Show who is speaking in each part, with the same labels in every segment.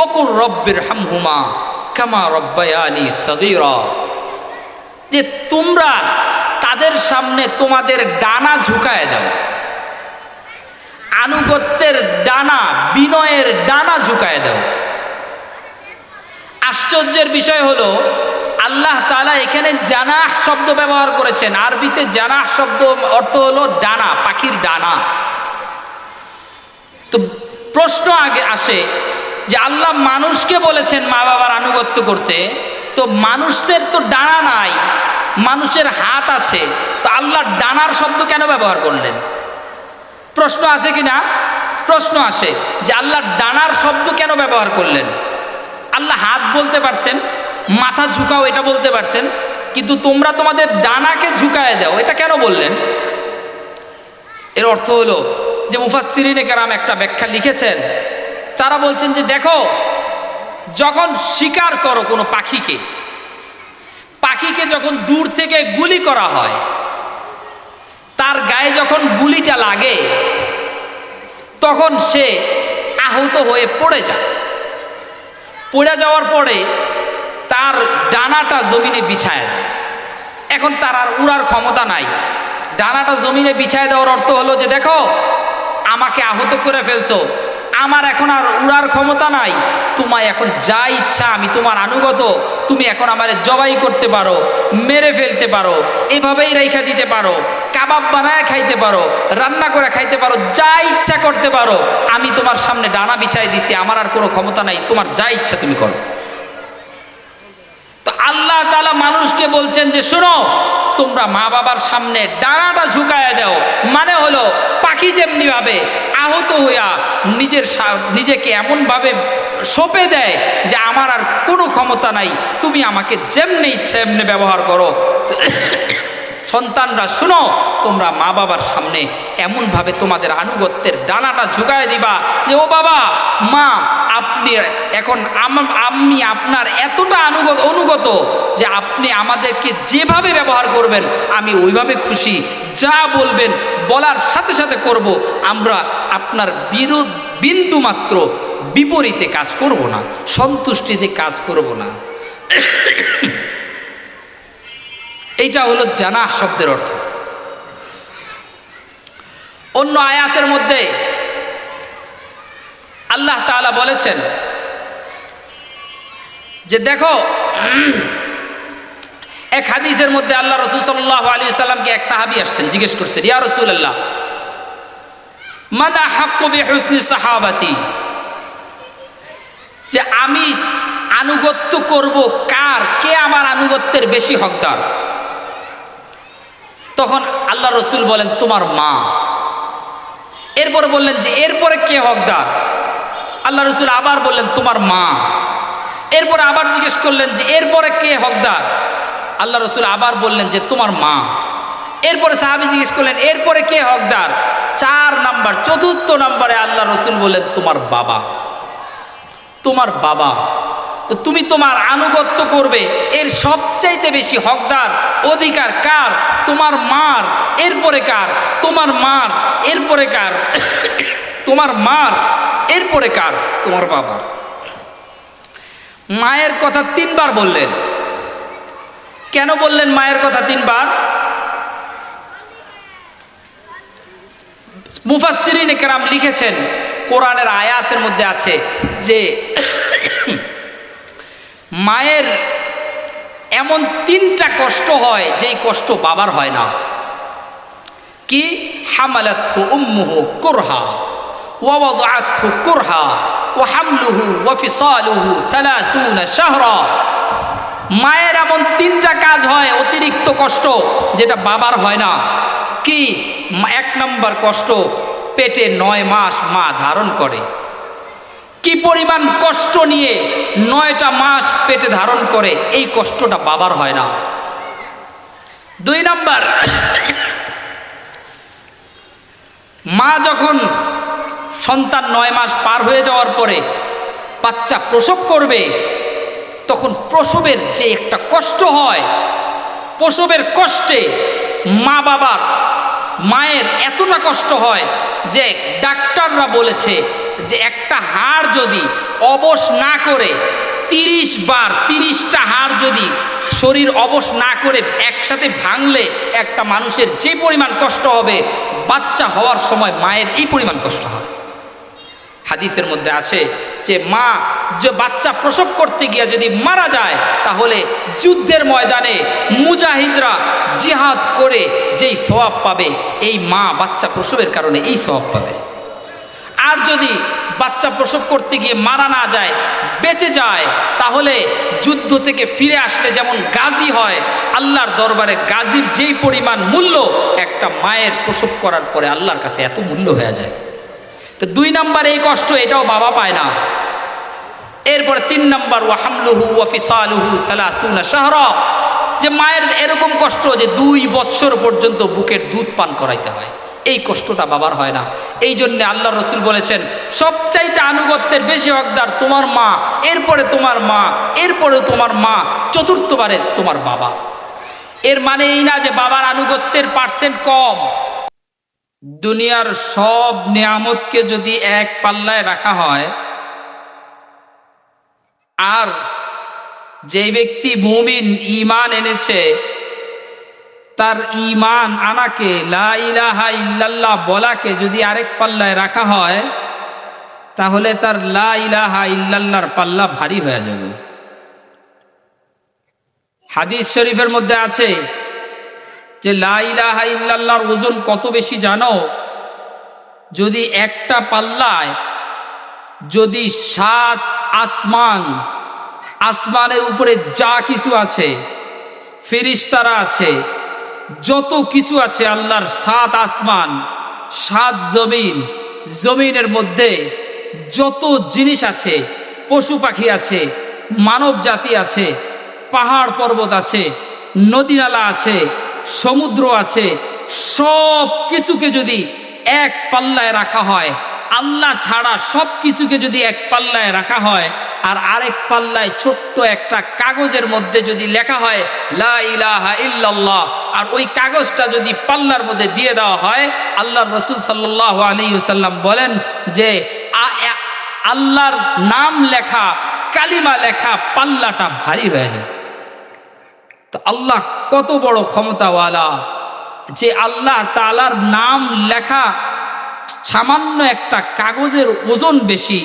Speaker 1: ওকুর রব্বির হামহুমা কামা রব্বায়ানি সগীরা, যে তোমরা তাদের সামনে তোমাদের ডানা ঝুঁকায় দাও, আনুগত্যের ডানা, বিনয়ের ডানা ঝুঁকায় দাও। আশ্চর্যের বিষয় হলো আল্লাহ তাআলা এখানে জানাহ শব্দ ব্যবহার করেছেন। আরবিতে জানাহ শব্দ অর্থ হলো ডানা, পাখির ডানা। তো প্রশ্ন আগে আসে যে আল্লাহ মানুষকে বলেছেন মা বাবার আনুগত্য করতে, তো মানুষদের তো ডানা নাই, মানুষের হাত আছে, তো আল্লাহ ডানার শব্দ কেন ব্যবহার করলেন? প্রশ্ন আসে কি না? প্রশ্ন আসে যে আল্লাহ ডানার শব্দ কেন ব্যবহার করলেন? আল্লাহ হাত বলতে পারতেন, মাথা ঝুঁকাও এটা বলতে পারতেন, কিন্তু তোমরা তোমাদের ডানাকে ঝুঁকায় দাও এটা কেন বললেন? এর অর্থ হলো যে মুফাসসিরিনে কেরাম একটা ব্যাখ্যা লিখেছেন। তারা বলছেন যে দেখো, যখন শিকার করো কোনো পাখিকে, পাখিকে যখন দূর থেকে গুলি করা হয়, তার গায়ে যখন গুলিটা লাগে তখন সে আহত হয়ে পড়ে যায়। পড়ে যাওয়ার পরে তার ডানাটা জমিনে বিছায় দেয়। এখন তার আর উড়ার ক্ষমতা নাই। ডানাটা জমিনে বিছায় দেওয়ার অর্থ হলো যে দেখো, আমাকে আহত করে ফেলছো, আমার এখন আর উড়ার ক্ষমতা নাই, তোমায় এখন যা ইচ্ছা, আমি তোমার আনুগত, তুমি এখন আমারে জবাই করতে পারো, মেরে ফেলতে পারো, এভাবেই রেখা দিতে পারো, কাবাব বানায় খাইতে পারো, রান্না করে খাইতে পারো, যা ইচ্ছা করতে পারো, আমি তোমার সামনে ডানা বিছাই দিছি, আমার আর কোনো ক্ষমতা নাই, তোমার যা ইচ্ছা তুমি করো। তো আল্লাহ তাআলা মানুষকে বলছেন যে শোনো, তোমরা মা বাবার সামনে ডানাটা ঝুঁকায় দাও, মানে হলো পাখি যেমনি ভাবে আহত হইয়া নিজেকে এমনভাবে সঁপে দেয় যে আমার আর কোনো ক্ষমতা নাই, তুমি আমাকে যেমনি ইচ্ছা এমনি ব্যবহার করো। সন্তানরা শোনো, তোমরা মা বাবার সামনে এমনভাবে তোমাদের আনুগত্যের ডানাটা ঝুঁকায় দিবা যে ও বাবা, মা, আপনি এখন আমি আপনার এতটা অনুগত যে আপনি আমাদেরকে যেভাবে ব্যবহার করবেন আমি ওইভাবে খুশি, যা বলবেন বলার সাথে সাথে করব, আমরা আপনার বিন্দু মাত্র বিপরীতে কাজ করব না, সন্তুষ্টিতে কাজ করব না। এইটা হলো জানাহ শব্দের অর্থ। অন্য আয়াতের মধ্যে আল্লাহ তাআলা বলেছেন যে দেখো, এক হাদিসের মধ্যে আল্লাহ রাসূল সাল্লাল্লাহু আলাইহি সাল্লামকে এক সাহাবী আসছেন, জিজ্ঞেস করছেন, ইয়া রাসূলুল্লাহ, মান আহাক্কু বিহুসনি সাহাবাতি, যে আমি আনুগত্য করব কার, কে আমার আনুগত্যের বেশি হকদার? তখন আল্লাহ রসুল বলেন তোমার মা। এরপরে বললেন যে এরপরে কে হকদার? আল্লাহ রসুল আবার বললেন তোমার মা। এরপরে আবার জিজ্ঞেস করলেন যে এরপরে কে হকদার? আল্লাহ রসুল আবার বললেন যে তোমার মা। এরপরে সাহাবী জিজ্ঞেস করলেন এরপরে কে হকদার? 4 নাম্বার, 4র্থ নম্বরে আল্লাহ রসুল বললেন তোমার বাবা। তোমার বাবা, তো তুমি তোমার আনুগত্য করবে, এর সবচাইতে বেশি হকদার অধিকার কার? তোমার মার। এরপরে কার? তোমার মার। এরপরে কার? তোমার মার। এরপরে কার? তোমার বাবার। মায়ের কথা 3 বার বললেন। কেন বললেন মায়ের কথা 3 বার? মুফাসসিরিনে কেরাম লিখেছেন, কোরআনের আয়াতের মধ্যে আছে যে মায়ের এমন 3টা কষ্ট হয় যেই কষ্ট বাবার হয় না। কি? হামালাতহু উম্মুহু কুরহা ওয়া ওয়াদাআতহু কুরহা ওয়া হামলুহু ওয়া ফিসালুহু 30 শাহরা। মায়ের এমন 3টা কাজ হয় অতিরিক্ত কষ্ট যেটা বাবার হয় না। কি? 1 নম্বর কষ্ট, পেটে 9 মাস মা ধারণ করে। কি পরিমাণ কষ্ট নিয়ে 9টা মাস পেটে ধারণ করে, এই কষ্টটা বাবার হয় না। 2 নম্বর, মা যখন সন্তান 9 মাস পার হয়ে যাওয়ার পরে বাচ্চা প্রসব করবে, তখন প্রসবের যে একটা কষ্ট হয়, প্রসবের কষ্টে মায়ের এতটা কষ্ট হয় যে ডাক্তাররা বলেছে যে একটা হাড় যদি অবশ না করে 30 বার 30টা হাড় যদি শরীর অবশ না করে একসাথে ভাঙলে একটা মানুষের যে পরিমাণ কষ্ট হবে, বাচ্চা হওয়ার সময় মায়ের এই পরিমাণ কষ্ট হয়। হাদিসের মধ্যে আছে যে মা যে বাচ্চা প্রসব করতে গিয়ে যদি মারা যায়, তাহলে যুদ্ধের ময়দানে মুজাহিদরা জিহাদ করে যেই সওয়াব পাবে, এই মা বাচ্চা প্রসবের কারণে এই সওয়াব পাবে। আর যদি বাচ্চা প্রসব করতে গিয়ে মারা না যায়, বেঁচে যায়, তাহলে যুদ্ধ থেকে ফিরে আসলে যেমন গাজী হয়, আল্লাহর দরবারে গাজীর যেই পরিমাণ মূল্য, একটা মায়ের প্রসব করার পরে আল্লাহর কাছে এত মূল্য হয়ে যায়। তো 2 নাম্বার এই কষ্ট, এটাও বাবা পায় না। এরপরে 3 নাম্বার ওয়া হামলুহু ওয়া ফিসালুহু 30 শাহরা, যে মায়ের এরকম কষ্ট যে 2 বছর পর্যন্ত বুকের দুধ পান করাইতে হয়, এই কষ্টটা বাবার হয় না। এই জন্যে আল্লাহ রসুল বলেছেন সবচাইতে আনুগত্যের বেশি হকদার তোমার মা, এরপরে তোমার মা, এরপরে তোমার মা, চতুর্থবারে তোমার বাবা। এর মানে এই না যে বাবার আনুগত্যের পার্সেন্ট কম। দুনিয়ার সব নিয়ামতকে যদি এক পাল্লায় রাখা হয়, আর যে ব্যক্তি মুমিন ঈমান এনেছে, তার ঈমান আনাকে, লা ইলাহা ইল্লাল্লাহ বলাকে যদি আরেক পাল্লায় রাখা হয়, তাহলে তার লা ইলাহা ইল্লাল্লাহর পাল্লা ভারী হয়ে যাবে। হাদিস শরীফের মধ্যে আছে যে লা ইলাহা ইল্লাল্লাহর ওজন কত বেশি জানো? যদি একটা পাল্লায় যদি 7 আসমান, আসমানের উপরে যা কিছু আছে, ফেরেশতারা আছে, যত কিছু আছে, আল্লাহর 7 আসমান 7 জমিন, জমিনের মধ্যে যত জিনিস আছে, পশু পাখি আছে, মানব জাতি আছে, পাহাড় পর্বত আছে, নদী নালা আছে, সমুদ্র আছে, সব কিছুকে যদি এক পাল্লায় রাখা হয়, আল্লাহ ছাড়া সব কিছুকে যদি এক পাল্লায় রাখা হয়, আর আরেক পাল্লায় ছোট্ট একটা কাগজের মধ্যে যদি লেখা হয় লা ইলাহা ইল্লাল্লাহ, আর ওই কাগজটা যদি পাল্লার মধ্যে দিয়ে দেওয়া হয়, আল্লাহর রাসূল সাল্লাল্লাহু আলাইহি ওয়াসাল্লাম বলেন যে আল্লাহর নাম লেখা, কালিমা লেখা পাল্লাটা ভারী হয়ে যায়। তো আল্লাহ কত বড় ক্ষমতাওয়ালা, যে আল্লাহ তাআলার নাম লেখা সামান্য একটা কাগজের ওজন বেশি,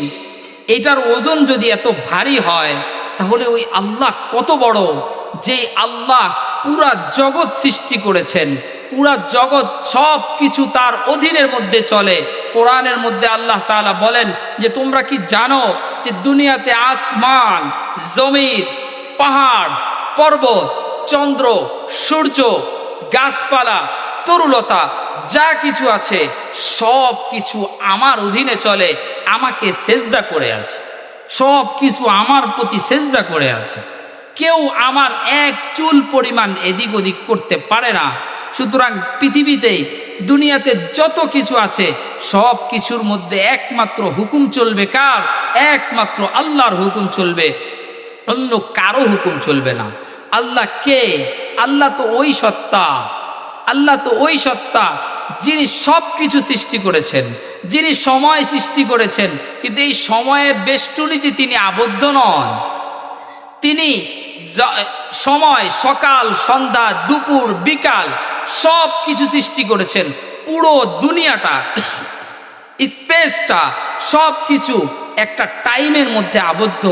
Speaker 1: এটার ওজন যদি এত ভারী হয়, তাহলে ওই আল্লাহ কত বড়, যে আল্লাহ পুরা জগৎ সৃষ্টি করেছেন, পুরা জগৎ সব কিছু তার অধীনের মধ্যে চলে। কোরআনের মধ্যে আল্লাহ তাআলা বলেন যে তোমরা কি জানো যে দুনিয়াতে আসমান, জমিন, পাহাড়, পর্বত, চন্দ্র, সূর্য, গাছপালা, তরুলতা, যা কিছু আছে সব কিছু আমার অধীনে চলে, আমাকে সেজদা করে আছে, সব কিছু আমার প্রতি সেজদা করে আছে, কেউ আমার এক চুল পরিমাণ এদিক ওদিক করতে পারে না। সুতরাং পৃথিবীতে দুনিয়াতে যত কিছু আছে সব কিছুর মধ্যে একমাত্র হুকুম চলবে কার? একমাত্র আল্লাহর হুকুম চলবে, অন্য কারো হুকুম চলবে না। আল্লাহ কে? আল্লাহ তো ওই সত্তা, আল্লাহ তো ওই সত্তা যিনি সব কিছু সৃষ্টি করেছেন, যিনি সময় সৃষ্টি করেছেন, কিন্তু এই সময়ের বেষ্টনীতে তিনি আবদ্ধ নন। তিনি সময়, সকাল, সন্ধ্যা, দুপুর, বিকাল সব কিছু সৃষ্টি করেছেন। পুরো দুনিয়াটা, স্পেসটা, সব কিছু একটা টাইমের মধ্যে আবদ্ধ,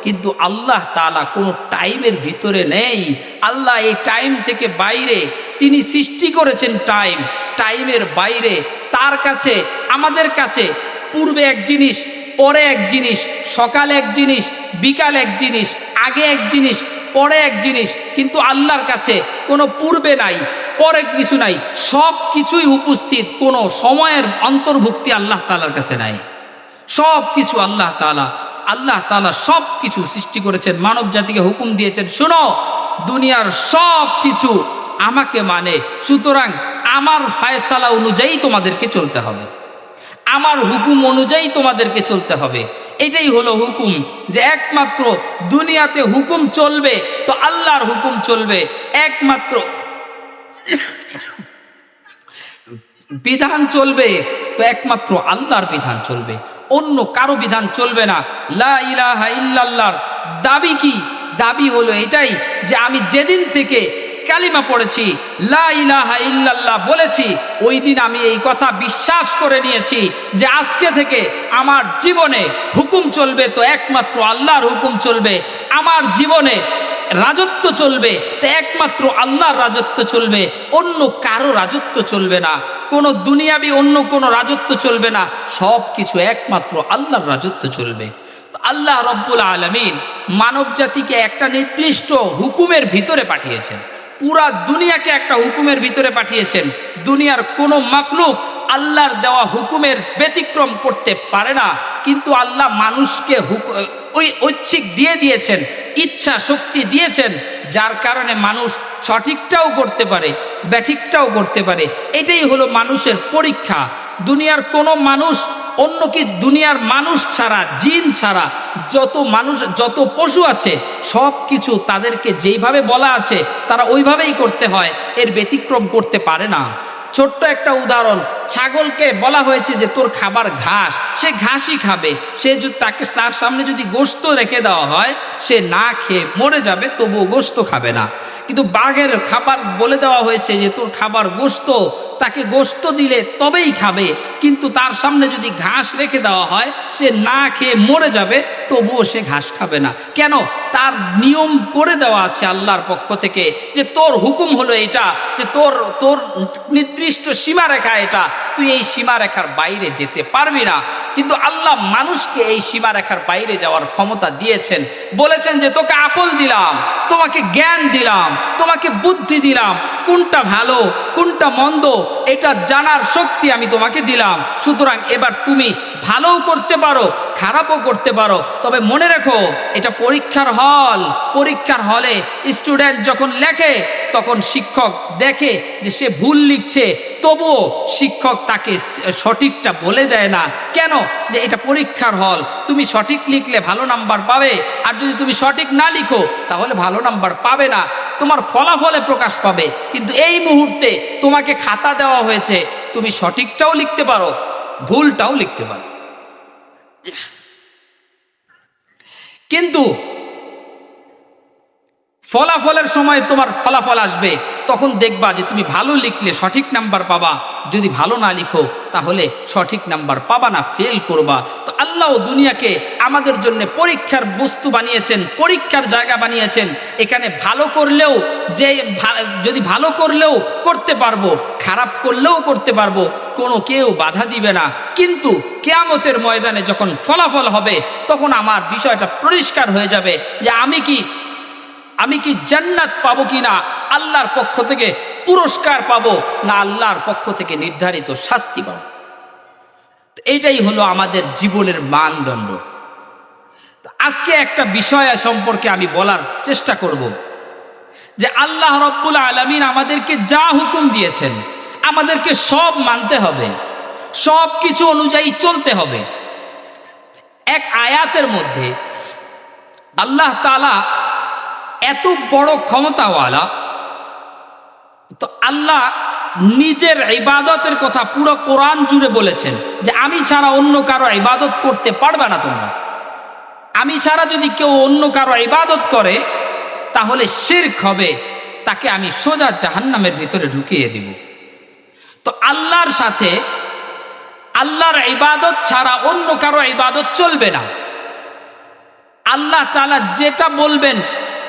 Speaker 1: কিন্তু আল্লাহ তাআলা কোনো টাইমের ভিতরে নেই। আল্লাহ এই টাইম থেকে বাইরে, তিনি সৃষ্টি করেছেন টাইম, টাইমের বাইরে। তার কাছে, আমাদের কাছে পূর্বে এক জিনিস, পরে এক জিনিস, সকালে এক জিনিস, বিকাল এক জিনিস, আগে এক জিনিস, পরে এক জিনিস, কিন্তু আল্লাহর কাছে কোনো পূর্বে নাই, পরে কিছু নাই, সব কিছুই উপস্থিত, কোনো সময়ের অন্তর্ভুক্তি আল্লাহ তাআলার কাছে নাই। সব কিছু আল্লাহ তাআলা সব কিছু সৃষ্টি করেছেন, মানব জাতিকে হুকুম দিয়েছেন, শোনো দুনিয়ার সব কিছু আমাকে মানে, সুতরাং আমার ফায়সালা অনুযায়ী তোমাদেরকে চলতে হবে, আমার হুকুম অনুযায়ী তোমাদেরকে চলতে হবে। এটাই হলো হুকুম, যে একমাত্র দুনিয়াতে হুকুম চলবে তো আল্লাহর হুকুম চলবে, একমাত্র বিধান চলবে তো একমাত্র আল্লাহর বিধান চলবে। অন্য কারো বিধান চলবে না। লা ইলাহা ইল্লাল্লাহর দাবি কি? দাবি হলো এটাই যে আমি যেদিন থেকে কালিমা পড়েছি, লা ইলাহা ইল্লাল্লাহ বলেছি, ওই দিন আমি এই কথা বিশ্বাস করে নিয়েছি যে আজকে থেকে আমার জীবনে হুকুম চলবে তো একমাত্র আল্লাহর হুকুম চলবে, আমার জীবনে রাজত্ব চলবে তো একমাত্র আল্লাহর রাজত্ব চলবে, অন্য কারো রাজত্ব চলবে না, কোনো দুনিয়াবি অন্য কোনো রাজত্ব চলবে না, সব কিছু একমাত্র আল্লাহর রাজত্ব চলবে। তো আল্লাহ রব্বুল আলামিন মানব জাতিকে একটা নির্দিষ্ট হুকুমের ভিতরে পাঠিয়েছেন, পুরা দুনিয়াকে একটা হুকুমের ভিতরে পাঠিয়েছেন। দুনিয়ার কোনো মাখলুক আল্লাহর দেওয়া হুকুমের ব্যতিক্রম করতে পারে না, কিন্তু আল্লাহ মানুষকে ওই ঐচ্ছিক দিয়ে দিয়েছেন, ইচ্ছা শক্তি দিয়েছেন, যার কারণে মানুষ সঠিকটাও করতে পারে, ব্যাঠিকটাও করতে পারে। এটাই হলো মানুষের পরীক্ষা। দুনিয়ার কোনো মানুষ অন্য কি, দুনিয়ার মানুষ ছাড়া, জিন ছাড়া যত মানুষ, যত পশু আছে, সব কিছু তাদেরকে যেইভাবে বলা আছে তারা ওইভাবেই করতে হয়, এর ব্যতিক্রম করতে পারে না। ছোট্ট একটা উদাহরণ, ছাগলকে বলা হয়েছে যে তোর খাবার ঘাস, সে ঘাসই খাবে। সে যদি তার সামনে যদি গোশত রেখে দেওয়া হয়, সে না খেয়ে মরে যাবে, তবুও গোশত খাবে না। কিন্তু বাঘের খাবার বলে দেওয়া হয়েছে যে তোর খাবার গোশত, তাকে গোশত দিলে তবেই খাবে, কিন্তু তার সামনে যদি ঘাস রেখে দেওয়া হয়, সে না খেয়ে মরে যাবে, তবুও সে ঘাস খাবে না। কেন? তার নিয়ম করে দেওয়া আছে আল্লাহর পক্ষ থেকে যে তোর হুকুম হলো এটা, যে তোর নির্দিষ্ট সীমারেখা এটা, তুই এই সীমারেখার বাইরে যেতে পারবি না। কিন্তু আল্লাহ মানুষকে এই সীমারেখার বাইরে যাওয়ার ক্ষমতা দিয়েছেন, বলেছেন যে তোকে আকল দিলাম, তোমাকে জ্ঞান দিলাম, তোমাকে বুদ্ধি দিলাম, কোনটা ভালো কোনটা মন্দ এটা জানার শক্তি আমি তোমাকে দিলাম। সুতরাং এবার তুমি ভালোও করতে পারো, খারাপও করতে পারো, তবে মনে রেখো এটা পরীক্ষার হল। পরীক্ষার হলে স্টুডেন্ট যখন লেখে, তখন শিক্ষক দেখে যে সে ভুল লিখছে, তবুও শিক্ষক তাকে সঠিকটা বলে দেয় না। কেন? যে এটা পরীক্ষার হল, তুমি সঠিক লিখলে ভালো নাম্বার পাবে, আর যদি তুমি সঠিক না লিখো তাহলে ভালো নাম্বার পাবে না, তোমার ফলাফলে প্রকাশ পাবে। কিন্তু এই মুহূর্তে তোমাকে খাতা দেওয়া হয়েছে, তুমি সঠিকটাও লিখতে পারো, ভুলটাও লিখতে পারো। কিন্তু ফলাফলের সময় তোমার ফলাফল আসবে, তখন দেখবা যে তুমি ভালো লিখলে সঠিক নাম্বার পাবা, যদি ভালো না লিখো তাহলে সঠিক নাম্বার পাবা না, ফেল করবা। তো আল্লাহ দুনিয়াকে আমাদের জন্য পরীক্ষার বস্তু বানিয়েছেন, পরীক্ষার জায়গা বানিয়েছেন। এখানে ভালো করলেও যে যদি ভালো করলেও করতে পারবো, খারাপ করলেও করতে পারবো, কোনো কেউ বাধা দিবে না। কিন্তু কিয়ামতের ময়দানে যখন ফলাফল হবে, তখন আমার বিষয়টা পরিষ্কার হয়ে যাবে যে আমি কি জান্নাত পাবো কিনা, আল্লাহর পক্ষ থেকে পুরস্কার পাবো না আল্লাহর পক্ষ থেকে নির্ধারিত শাস্তি পাবো। এইটাই হলো আমাদের জীবনের মানদণ্ড। আজকে একটা বিষয় সম্পর্কে আমি বলার চেষ্টা করব যে আল্লাহ রব্বুল আলামিন আমাদেরকে যা হুকুম দিয়েছেন আমাদেরকে সব মানতে হবে, সব কিছু অনুযায়ী চলতে হবে। এক আয়াতের মধ্যে আল্লাহ তাআলা এত বড় ক্ষমতাওয়ালা, তো আল্লাহ নিজের ইবাদতের কথা পুরো কোরআন জুড়ে বলেছেন যে আমি ছাড়া অন্য কারো ইবাদত করতে পারবে না তোমরা। আমি ছাড়া যদি কেউ অন্য কারো ইবাদত করে তাহলে শিরক হবে, তাকে আমি সোজা জাহান্নামের ভিতরে ঢুকিয়ে দিব। তো আল্লাহর সাথে আল্লাহর ইবাদত ছাড়া অন্য কারো ইবাদত চলবে না। আল্লাহ তাআলা যেটা বলবেন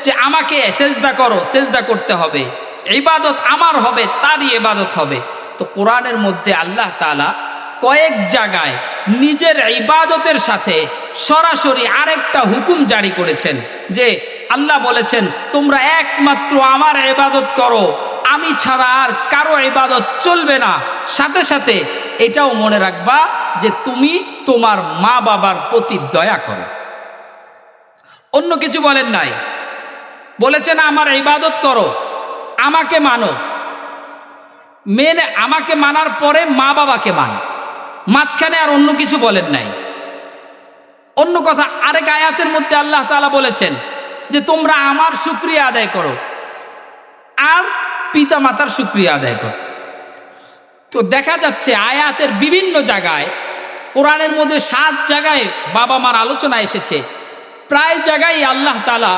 Speaker 1: যে আমাকে সেজদা করো, সেজদা করতে হবে, ইবাদত আমার হবে, তারই ইবাদত হবে। তো কোরআনের মধ্যে আল্লাহ তাআলা কয়েক জায়গায় নিজের ইবাদতের সাথে সরাসরি আরেকটা হুকুম জারি করেছেন যে আল্লাহ বলেছেন তোমরা একমাত্র আমার ইবাদত করো, আমি ছাড়া আর কারো ইবাদত চলবে না। সাথে সাথে এটাও মনে রাখবা যে তুমি তোমার মা বাবার প্রতি দয়া করো। অন্য কিছু বলেন নাই, বলেছেন আমার ইবাদত করো, আমাকে মানো, মেনে আমাকে মানার পরে মা বাবাকে মানো, মাঝখানে আর অন্য কিছু বলেন নাই। অন্য কথা আরেক আয়াতের মধ্যে আল্লাহ তাআলা বলেছেন যে তোমরা আমার শুকরিয়া আদায় করো আর পিতা মাতার শুকরিয়া আদায় করো। তো দেখা যাচ্ছে আয়াতের বিভিন্ন জায়গায় কোরআনের মধ্যে 7 জায়গায় বাবা মার আলোচনা এসেছে। প্রায় জায়গায় আল্লাহ তাআলা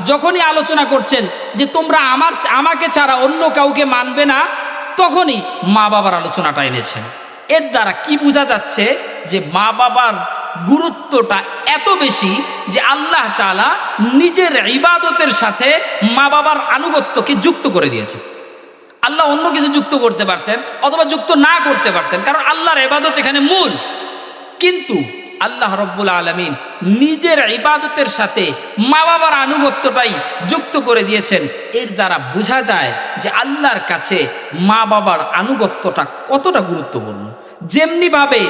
Speaker 1: যখনই আলোচনা করছেন যে তোমরা আমাকে ছাড়া অন্য কাউকে মানবে না, তখনই মা বাবার আলোচনাটা এনেছেন। এর দ্বারা কি বোঝা যাচ্ছে যে মা বাবার গুরুত্বটা এত বেশি যে আল্লাহ তাআলা নিজের ইবাদতের সাথে মা বাবার আনুগত্যকে যুক্ত করে দিয়েছে। আল্লাহ অন্য কিছু যুক্ত করতে পারতেন অথবা যুক্ত না করতে পারতেন, কারণ আল্লাহর ইবাদত এখানে মূল। কিন্তু আল্লাহ রব্বুল আলামিন নিজের ইবাদতের সাথে মা বাবার আনুগত্যটাই যুক্ত করে দিয়েছেন। এর দ্বারা বোঝা যায় যে আল্লাহর কাছে মা বাবার আনুগত্যটা কতটা গুরুত্বপূর্ণ। যেমনিভাবে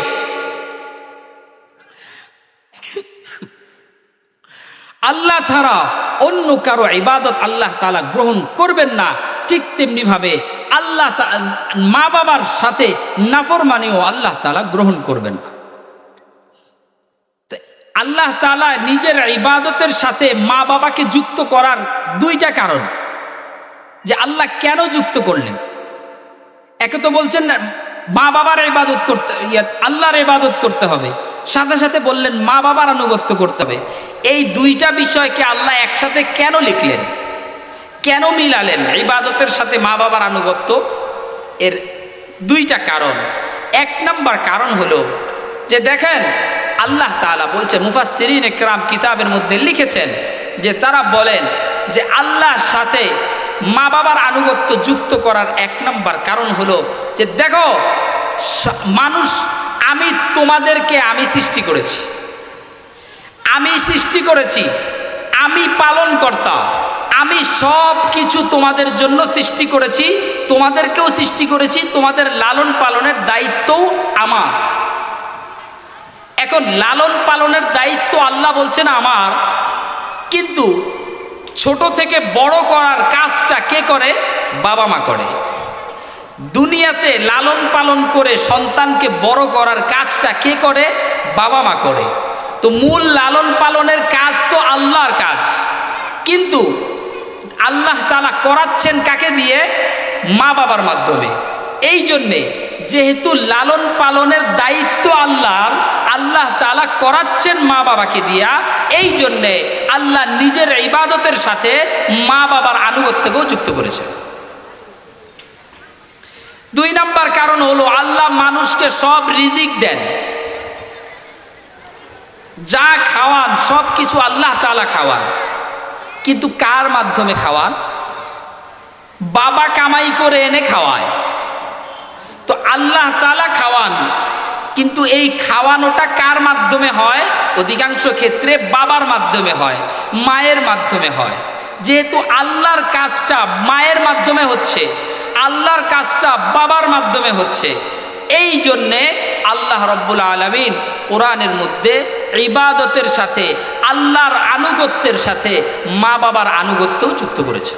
Speaker 1: আল্লাহ ছাড়া অন্য কারো ইবাদত আল্লাহ তাআলা গ্রহণ করবেন না, ঠিক তেমনিভাবে আল্লাহ মা বাবার সাথে নাফরমানিও আল্লাহ তাআলা গ্রহণ করবেন না। আল্লাহ তাআলা নিজের ইবাদতের সাথে মা বাবাকে যুক্ত করার 2টা কারণ যে আল্লাহ কেন যুক্ত করলেন। একে তো বলছেন না মা বাবার ইবাদত করতে, আল্লাহর ইবাদত করতে হবে, সাথে সাথে বললেন মা বাবার আনুগত্য করতে হবে। এই 2টা বিষয়কে আল্লাহ একসাথে কেন লিখলেন, কেন মিলালেন ইবাদতের সাথে মা বাবার আনুগত্য? এর 2টা কারণ। 1 নম্বর কারণ হলো যে দেখেন আল্লাহ তাআলা বলছেন, মুফাসসিরিন ইকরাম কিতাবের মধ্যে লিখেছেন যে তারা বলেন যে আল্লাহর সাথে মা বাবার আনুগত্য যুক্ত করার 1 নম্বর কারণ হলো যে দেখো মানুষ, আমি সৃষ্টি করেছি, আমি পালনকর্তা, আমি সব কিছু তোমাদের জন্য সৃষ্টি করেছি, তোমাদেরকেও সৃষ্টি করেছি, তোমাদের লালন পালনের দায়িত্বও আমার। এখন লালন পালনের দায়িত্ব আল্লাহ বলছেন আমার, কিন্তু ছোট থেকে বড় করার কাজটা কে করে? বাবা মা করে। দুনিয়াতে লালন পালন করে সন্তানকে বড় করার কাজটা কে করে? বাবা মা করে। তো মূল লালন পালনের কাজ তো আল্লাহর কাজ, কিন্তু আল্লাহ তাআলা করাচ্ছেন কাকে দিয়ে? মা বাবার মাধ্যমে। এই জন্যে যেহেতু লালন পালনের দায়িত্ব আল্লাহর, আল্লাহ তাআলা করাচ্ছেন মা বাবাকে দিয়া, এই জন্যে আল্লাহ নিজের ইবাদতের সাথে মা বাবার আনুগত্যকেও যুক্ত করেছেন। 2 নম্বর কারণ হলো আল্লাহ মানুষকে সব রিজিক দেন, যা খাওয়ান সব কিছু আল্লাহ তাআলা খাওয়ান, কিন্তু কার মাধ্যমে খাওয়ান? বাবা কামাই করে এনে খাওয়ায়। তো আল্লাহ তাআলা খাওয়ান, কিন্তু এই খাওয়ানোটা কার মাধ্যমে হয়? অধিকাংশ ক্ষেত্রে বাবার মাধ্যমে হয়, মায়ের মাধ্যমে হয়। যেহেতু আল্লাহর কাজটা মায়ের মাধ্যমে হচ্ছে, আল্লাহর কাজটা বাবার মাধ্যমে হচ্ছে, এই জন্যে আল্লাহ রব্বুল আলামিন কোরআনের মধ্যে ইবাদতের সাথে আল্লাহর আনুগত্যের সাথে মা বাবার আনুগত্যও যুক্ত করেছে।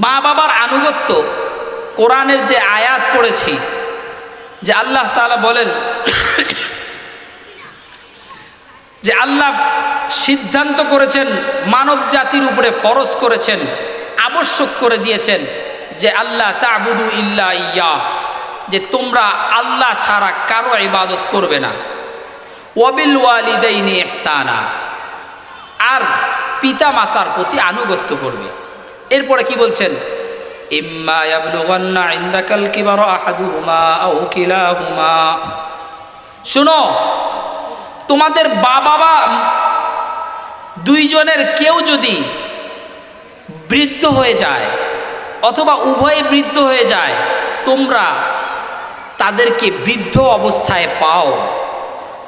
Speaker 1: মা বাবার আনুগত্য, কোরআনের যে আয়াত পড়েছি যে আল্লাহ তাআলা বলেন যে আল্লাহ সিদ্ধান্ত করেছেন, মানব জাতির উপরে ফরজ করেছেন, আবশ্যক করে দিয়েছেন যে আল্লাহ তা'বুদু ইল্লা ইয়্যাহ, যে তোমরা আল্লাহ ছাড়া কারো ইবাদত করবে না। ওয়াবিল ওয়ালিদাইনি ইহসানা, আর পিতা মাতার প্রতি আনুগত্য করবে। এরপরে কি বলছেন? ইম্মা ইয়াবলুগান্না ইনদাকাল কিবারা আহাদুহুমা আও কিলাহুমা, শুনো তোমাদের বাবা 2 জনের কেউ যদি বৃদ্ধ হয়ে যায় অথবা উভয়ে বৃদ্ধ হয়ে যায়, তোমরা তাদেরকে বৃদ্ধ অবস্থায় পাও,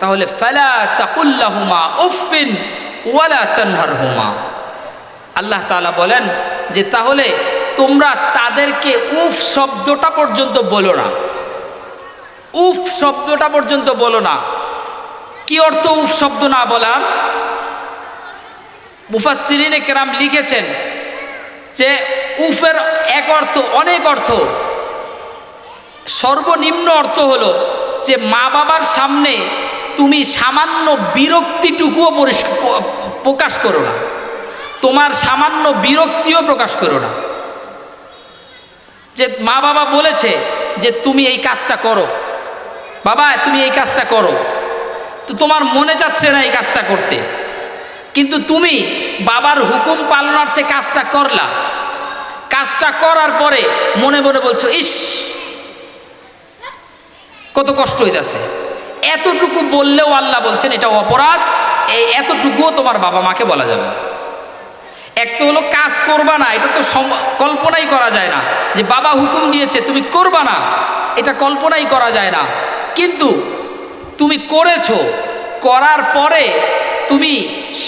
Speaker 1: তাহলে ফালা তাকুল্লাহুমা উফিন ওয়ালা তানহারহুমা, আল্লাহ তাআলা বলেন যে তাহলে তোমরা তাদেরকে উফ শব্দটা পর্যন্ত বলো না, উফ শব্দটা পর্যন্ত বলো না। কি অর্থ উফ শব্দ না বলার? মুফাসসিরিনে কেরাম লিখেছেন যে উফের এক অর্থ, অনেক অর্থ। সর্বনিম্ন অর্থ হলো যে মা বাবার সামনে তুমি সামান্য বিরক্তিটুকুও প্রকাশ করো না, তোমার সামান্য বিরক্তিও প্রকাশ করো না। যে মা বাবা বলেছে যে তুমি এই কাজটা করো, বাবা তুমি এই কাজটা করো, তো তোমার মনে যাচ্ছে না এই কাজটা করতে, কিন্তু তুমি বাবার হুকুম পালনার্থে কাজটা করলা। কাজটা করার পরে মনে মনে বলছো, ইস কত কষ্ট হইতেছে। এতটুকু বললেও আল্লাহ বলছেন এটা অপরাধ, এই এতটুকুও তোমার বাবা মাকে বলা যাবে না। এক তো হলো কাজ করবা না, এটা তো কল্পনাই করা যায় না যে বাবা হুকুম দিয়েছে তুমি করবা না, এটা কল্পনাই করা যায় না। কিন্তু তুমি করেছো, করার পরে তুমি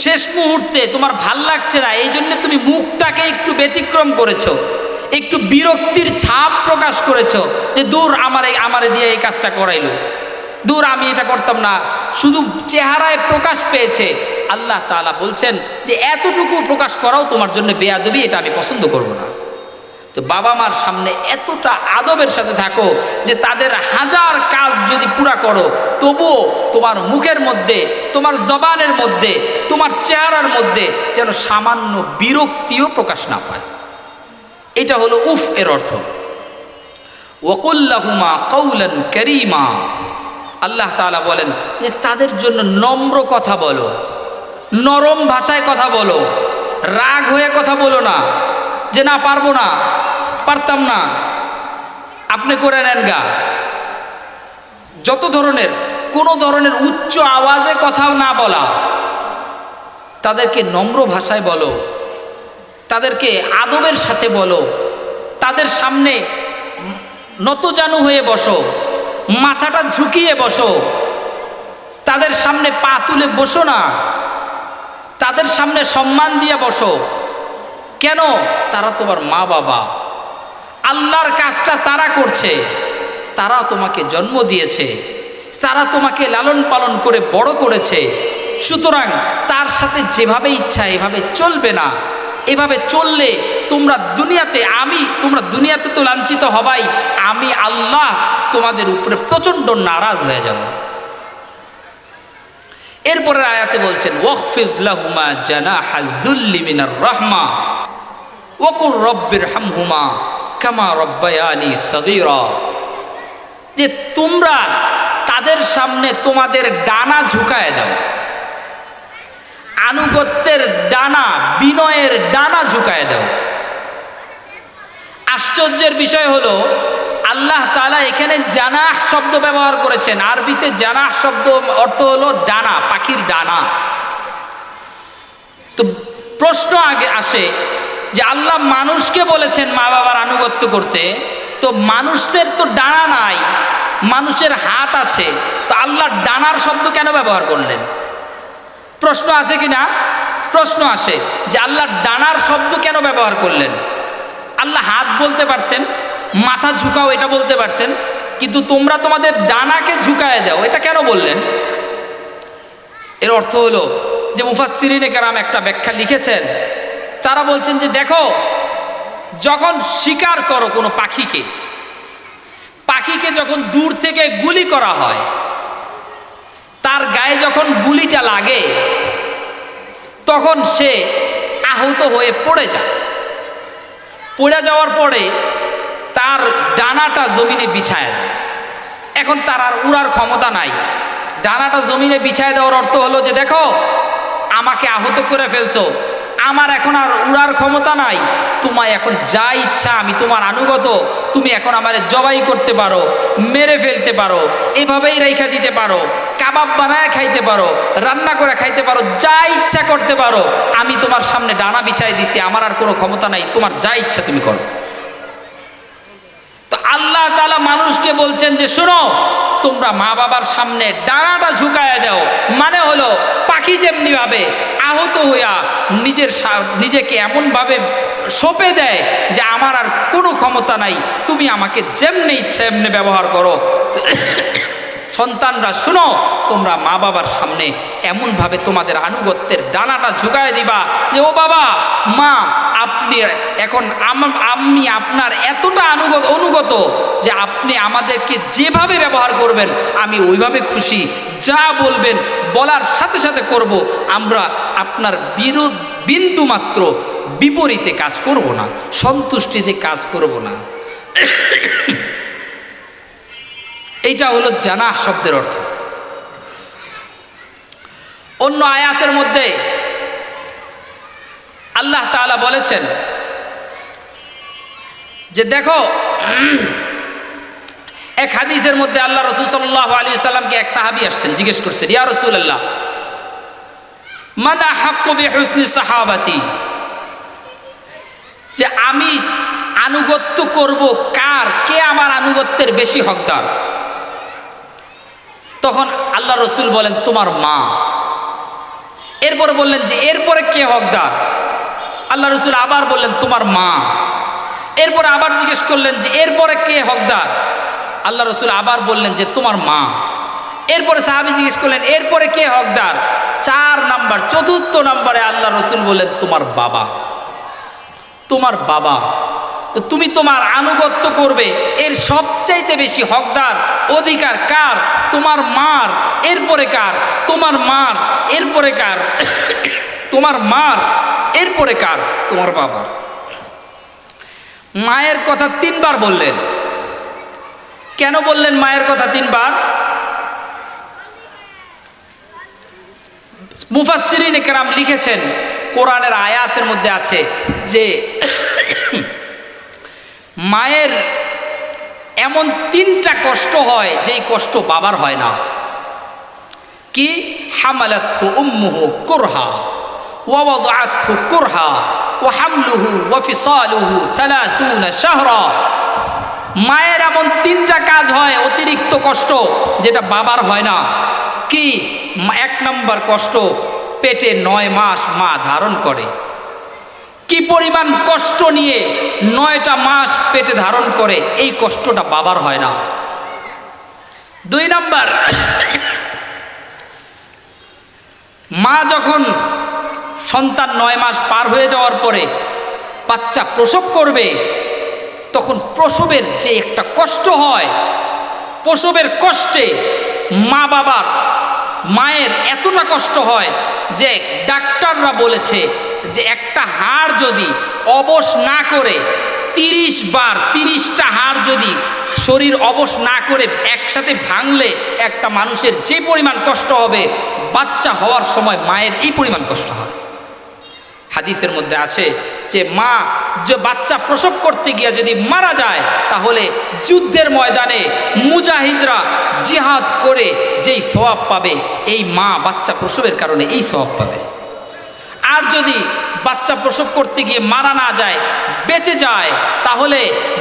Speaker 1: শেষ মুহূর্তে তোমার ভাল লাগছে না, এই জন্য তুমি মুখটাকে একটু ব্যতিক্রম করেছো, একটু বিরক্তির ছাপ প্রকাশ করেছো যে দূর আমারে দিয়ে এই কাজটা করাইলো, দূর আমি এটা করতাম না, শুধু চেহারায় প্রকাশ পেয়েছে। আল্লাহ তাআলা বলছেন যে এতটুকু প্রকাশ করাও তোমার জন্য বেয়াদবি, এটা আমি পছন্দ করব না। তো বাবা মার সামনে এতটা আদবের সাথে থাকো যে তাদের হাজার কাজ যদি পুরা করো তবুও তোমার মুখের মধ্যে, তোমার জবানের মধ্যে, তোমার চেহারার মধ্যে যেন সামান্য বিরক্তিও প্রকাশ না পায়। এটা হলো উফ এর অর্থ। ওয়াকুল লাহুমা কাওলান কারীমা, আল্লাহ তাআলা বলেন যে তাদের জন্য নম্র কথা বলো, নরম ভাষায় কথা বলো, রাগ হয়ে কথা বলো না যে না পারবো না, পারতাম না, আপনি করে নেন গা। যত ধরনের কোনো ধরনের উচ্চ আওয়াজে কথা না বলা, তাদেরকে নম্র ভাষায় বলো, তাদেরকে আদবের সাথে বলো, তাদের সামনে নতজানু হয়ে বসো, মাথাটা ঝুঁকিয়ে বসো, তাদের সামনে পা তুলে বসো না, তাদের সামনে সম্মান দিয়ে বসো। কেন? তারা তোমার মা বাবা, আল্লাহর কাজটা তারা করছে, তারা তোমাকে জন্ম দিয়েছে, তারা তোমাকে লালন পালন করে বড় করেছে। সুতরাং তার সাথে যেভাবে ইচ্ছা এভাবে চলবে না। এভাবে চললে তোমরা দুনিয়াতে তো লাঞ্ছিত হবাই, আমি আল্লাহ তোমাদের উপরে প্রচণ্ড নারাজ হয়ে যাব। এরপরের আয়াতে বলছেন ওয়াখফিজ লাহুমা জানাহাল যুল্লি মিনার রাহমা ওয়াকুর রব্বিরহামহুমা কামা রব্বায়ানি সগীরা, যে তোমরা তাদের সামনে তোমাদের ডানা ঝুঁকায় দাও, আনুগত্যের ডানা, বিনয়ের ডানা ঝুঁকায় দাও। আশ্চর্যের বিষয় হলো আল্লাহ তাআলা এখানে জানাহ শব্দ ব্যবহার করেছেন। আরবিতে জানাহ শব্দ অর্থ হলো ডানা, পাখির ডানা। তো প্রশ্ন আগে আসে যে আল্লাহ মানুষকে বলেছেন মা বাবার আনুগত্য করতে, তো মানুষদের তো ডানা নাই, মানুষের হাত আছে, তো আল্লাহ ডানার শব্দ কেন ব্যবহার করলেন? প্রশ্ন আসে কি না? প্রশ্ন আসে যে আল্লাহ ডানার শব্দ কেন ব্যবহার করলেন? আল্লাহ হাত বলতে পারতেন, মাথা ঝুঁকাও এটা বলতে পারতেন, কিন্তু তোমরা তোমাদের ডানাকে ঝুঁকায় দাও এটা কেন বললেন? এর অর্থ হলো যে মুফাসসিরিনে কেরাম একটা ব্যাখ্যা লিখেছেন। তারা বলছেন যে দেখো, যখন শিকার করো কোনো পাখিকে যখন দূর থেকে গুলি করা হয়, তার গায়ে যখন গুলিটা লাগে তখন সে আহত হয়ে পড়ে যায়। পড়ে যাওয়ার পরে তার ডানাটা জমিনে বিছায় দেয়। এখন তার আর উড়ার ক্ষমতা নাই। ডানাটা জমিনে বিছায় দেওয়ার অর্থ হলো যে দেখো, আমাকে আহত করে ফেলছো, আমার এখন আর উড়ার ক্ষমতা নাই, তোমায় এখন যা ইচ্ছা, আমি তোমার আনুগত, তুমি এখন আমারে জবাই করতে পারো, মেরে ফেলতে পারো, এভাবেই রেখা দিতে পারো, কাবাব বানায় খাইতে পারো, রান্না করে খাইতে পারো, যা ইচ্ছা করতে পারো, আমি তোমার সামনে ডানা বিছাই দিছি, আমার আর কোনো ক্ষমতা নাই, তোমার যা ইচ্ছা তুমি করো। তো আল্লাহ তাআলা মানুষকে বলছেন যে শোনো, তোমরা মা বাবার সামনে ডানাটা ঝুঁকায় দাও, মানে হলো পাখি যেমনি ভাবে আহত হইয়া নিজেকে এমনভাবে সঁপে দেয় যে আমার আর কোনো ক্ষমতা নাই, তুমি আমাকে যেমনি ইচ্ছা এমনি ব্যবহার করো। সন্তানরা শোনো, তোমরা মা বাবার সামনে এমনভাবে তোমাদের আনুগত্যের ডানাটা ঝুঁকায় দিবা যে ও বাবা, মা, আপনি এখন আমি আপনার এতটা অনুগত যে আপনি আমাদেরকে যেভাবে ব্যবহার করবেন আমি ওইভাবে খুশি, যা বলবেন বলার সাথে সাথে করব, আমরা আপনার বিন্দু মাত্র বিপরীতে কাজ করব না, সন্তুষ্টিতে কাজ করব না। এইটা হলো জানাহ শব্দের অর্থ। অন্য আয়াতের মধ্যে আল্লাহ তাআলা বলেছেন যে দেখো, এক হাদিসের মধ্যে আল্লাহ রাসূল সাল্লাল্লাহু আলাইহি ওয়াসাল্লামকে এক সাহাবী আসছেন, জিজ্ঞেস করছেন, ইয়া রাসূলুল্লাহ মান আহাক্কু বিহুসনি সাহাবাতি, যে আমি আনুগত্য করব কার, কে আমার আনুগত্যের বেশি হকদার? তখন আল্লাহ রসুল বলেন তোমার মা। এরপরে বললেন যে এরপরে কে হকদার? আল্লাহ রসুল আবার বললেন তোমার মা। এরপরে আবার জিজ্ঞেস করলেন যে এরপরে কে হকদার? আল্লাহ রসুল আবার বললেন যে তোমার মা। এরপরে সাহাবী জিজ্ঞেস করলেন এরপরে কে হকদার? 4 নাম্বার, 4র্থ নম্বরে আল্লাহ রসুল বললেন তোমার বাবা। তোমার বাবা, তুমি তোমার আনুগত্য করবে, এর সবচাইতে বেশি হকদার অধিকার কার? তোমার মার। এরপরে কার? তোমার মার। এরপরে কার? তোমার মার। এরপরে কার? তোমার বাবার। মায়ের কথা 3 বার বললেন। কেন বললেন মায়ের কথা 3 বার? মুফাসসিরিনে কেরাম লিখেছেন, কোরআনের আয়াতের মধ্যে আছে যে মায়ের এমন 3টা কষ্ট হয় যেই কষ্ট বাবার হয় না। কি? হামালাতহু উম্মুহু কুরহা ওয়া ওয়াদাআতহু কুরহা ওয়া হামলুহু ওয়া ফিসালুহু 30 শাহরা। মায়ের এমন 3টা কাজ হয় অতিরিক্ত কষ্ট যেটা বাবার হয় না। কি? 1 নম্বর কষ্ট, পেটে 9 মাস মা ধারণ করে। কি পরিমাণ কষ্ট নিয়ে 9টা মাস পেটে ধারণ করে, এই কষ্টটা বাবার হয় না। 2 নাম্বার, মা যখন সন্তান 9 মাস পার হয়ে যাওয়ার পরে বাচ্চা প্রসব করবে, তখন প্রসবের যে একটা কষ্ট হয়, প্রসবের কষ্টে মায়ের এতটা কষ্ট হয় যে ডাক্তাররা বলেছে যে একটা হাড় যদি অবশ না করে 30 বার, 30টা হাড় যদি শরীর অবশ না করে একসাথে ভাঙলে একটা মানুষের যে পরিমাণ কষ্ট হবে, বাচ্চা হওয়ার সময় মায়ের এই পরিমাণ কষ্ট হয়। হাদিসের মধ্যে আছে যে মা যে বাচ্চা প্রসব করতে গিয়ে যদি মারা যায়, তাহলে যুদ্ধের ময়দানে মুজাহিদরা জিহাদ করে যেই সওয়াব পাবে, এই মা বাচ্চা প্রসবের কারণে এই সওয়াব পাবে। আর যদি বাচ্চা প্রসব করতে গিয়ে মারা না যায়, বেঁচে যায়, তাহলে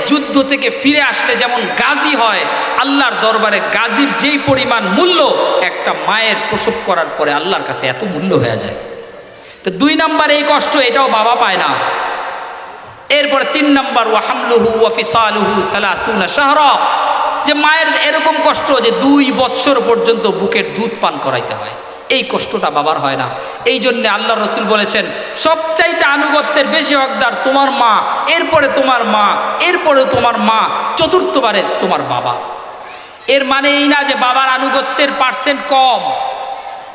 Speaker 1: যুদ্ধ থেকে ফিরে আসলে যেমন গাজী হয়, আল্লাহর দরবারে গাজীর যেই পরিমাণ মূল্য, একটা মায়ের প্রসব করার পরে আল্লাহর কাছে এত মূল্য হয়ে যায়। তো 2 নাম্বার এই কষ্ট, এটাও বাবা পায় না। এরপরে 3 নাম্বার, ওয়া হামলুহু ওয়া ফিসালুহু 30 শাহরা, যে মায়ের এরকম কষ্ট যে 2 বছর পর্যন্ত বুকের দুধ পান করাইতে হয়, এই কষ্টটা বাবার হয় না। এই জন্যে আল্লাহ রসুল বলেছেন সবচাইতে আনুগত্যের বেশি হকদার তোমার মা, এরপরে তোমার মা, এরপরে তোমার মা, 4র্থবারে তোমার বাবা। এর মানে এই না যে বাবার আনুগত্যের পার্সেন্ট কম।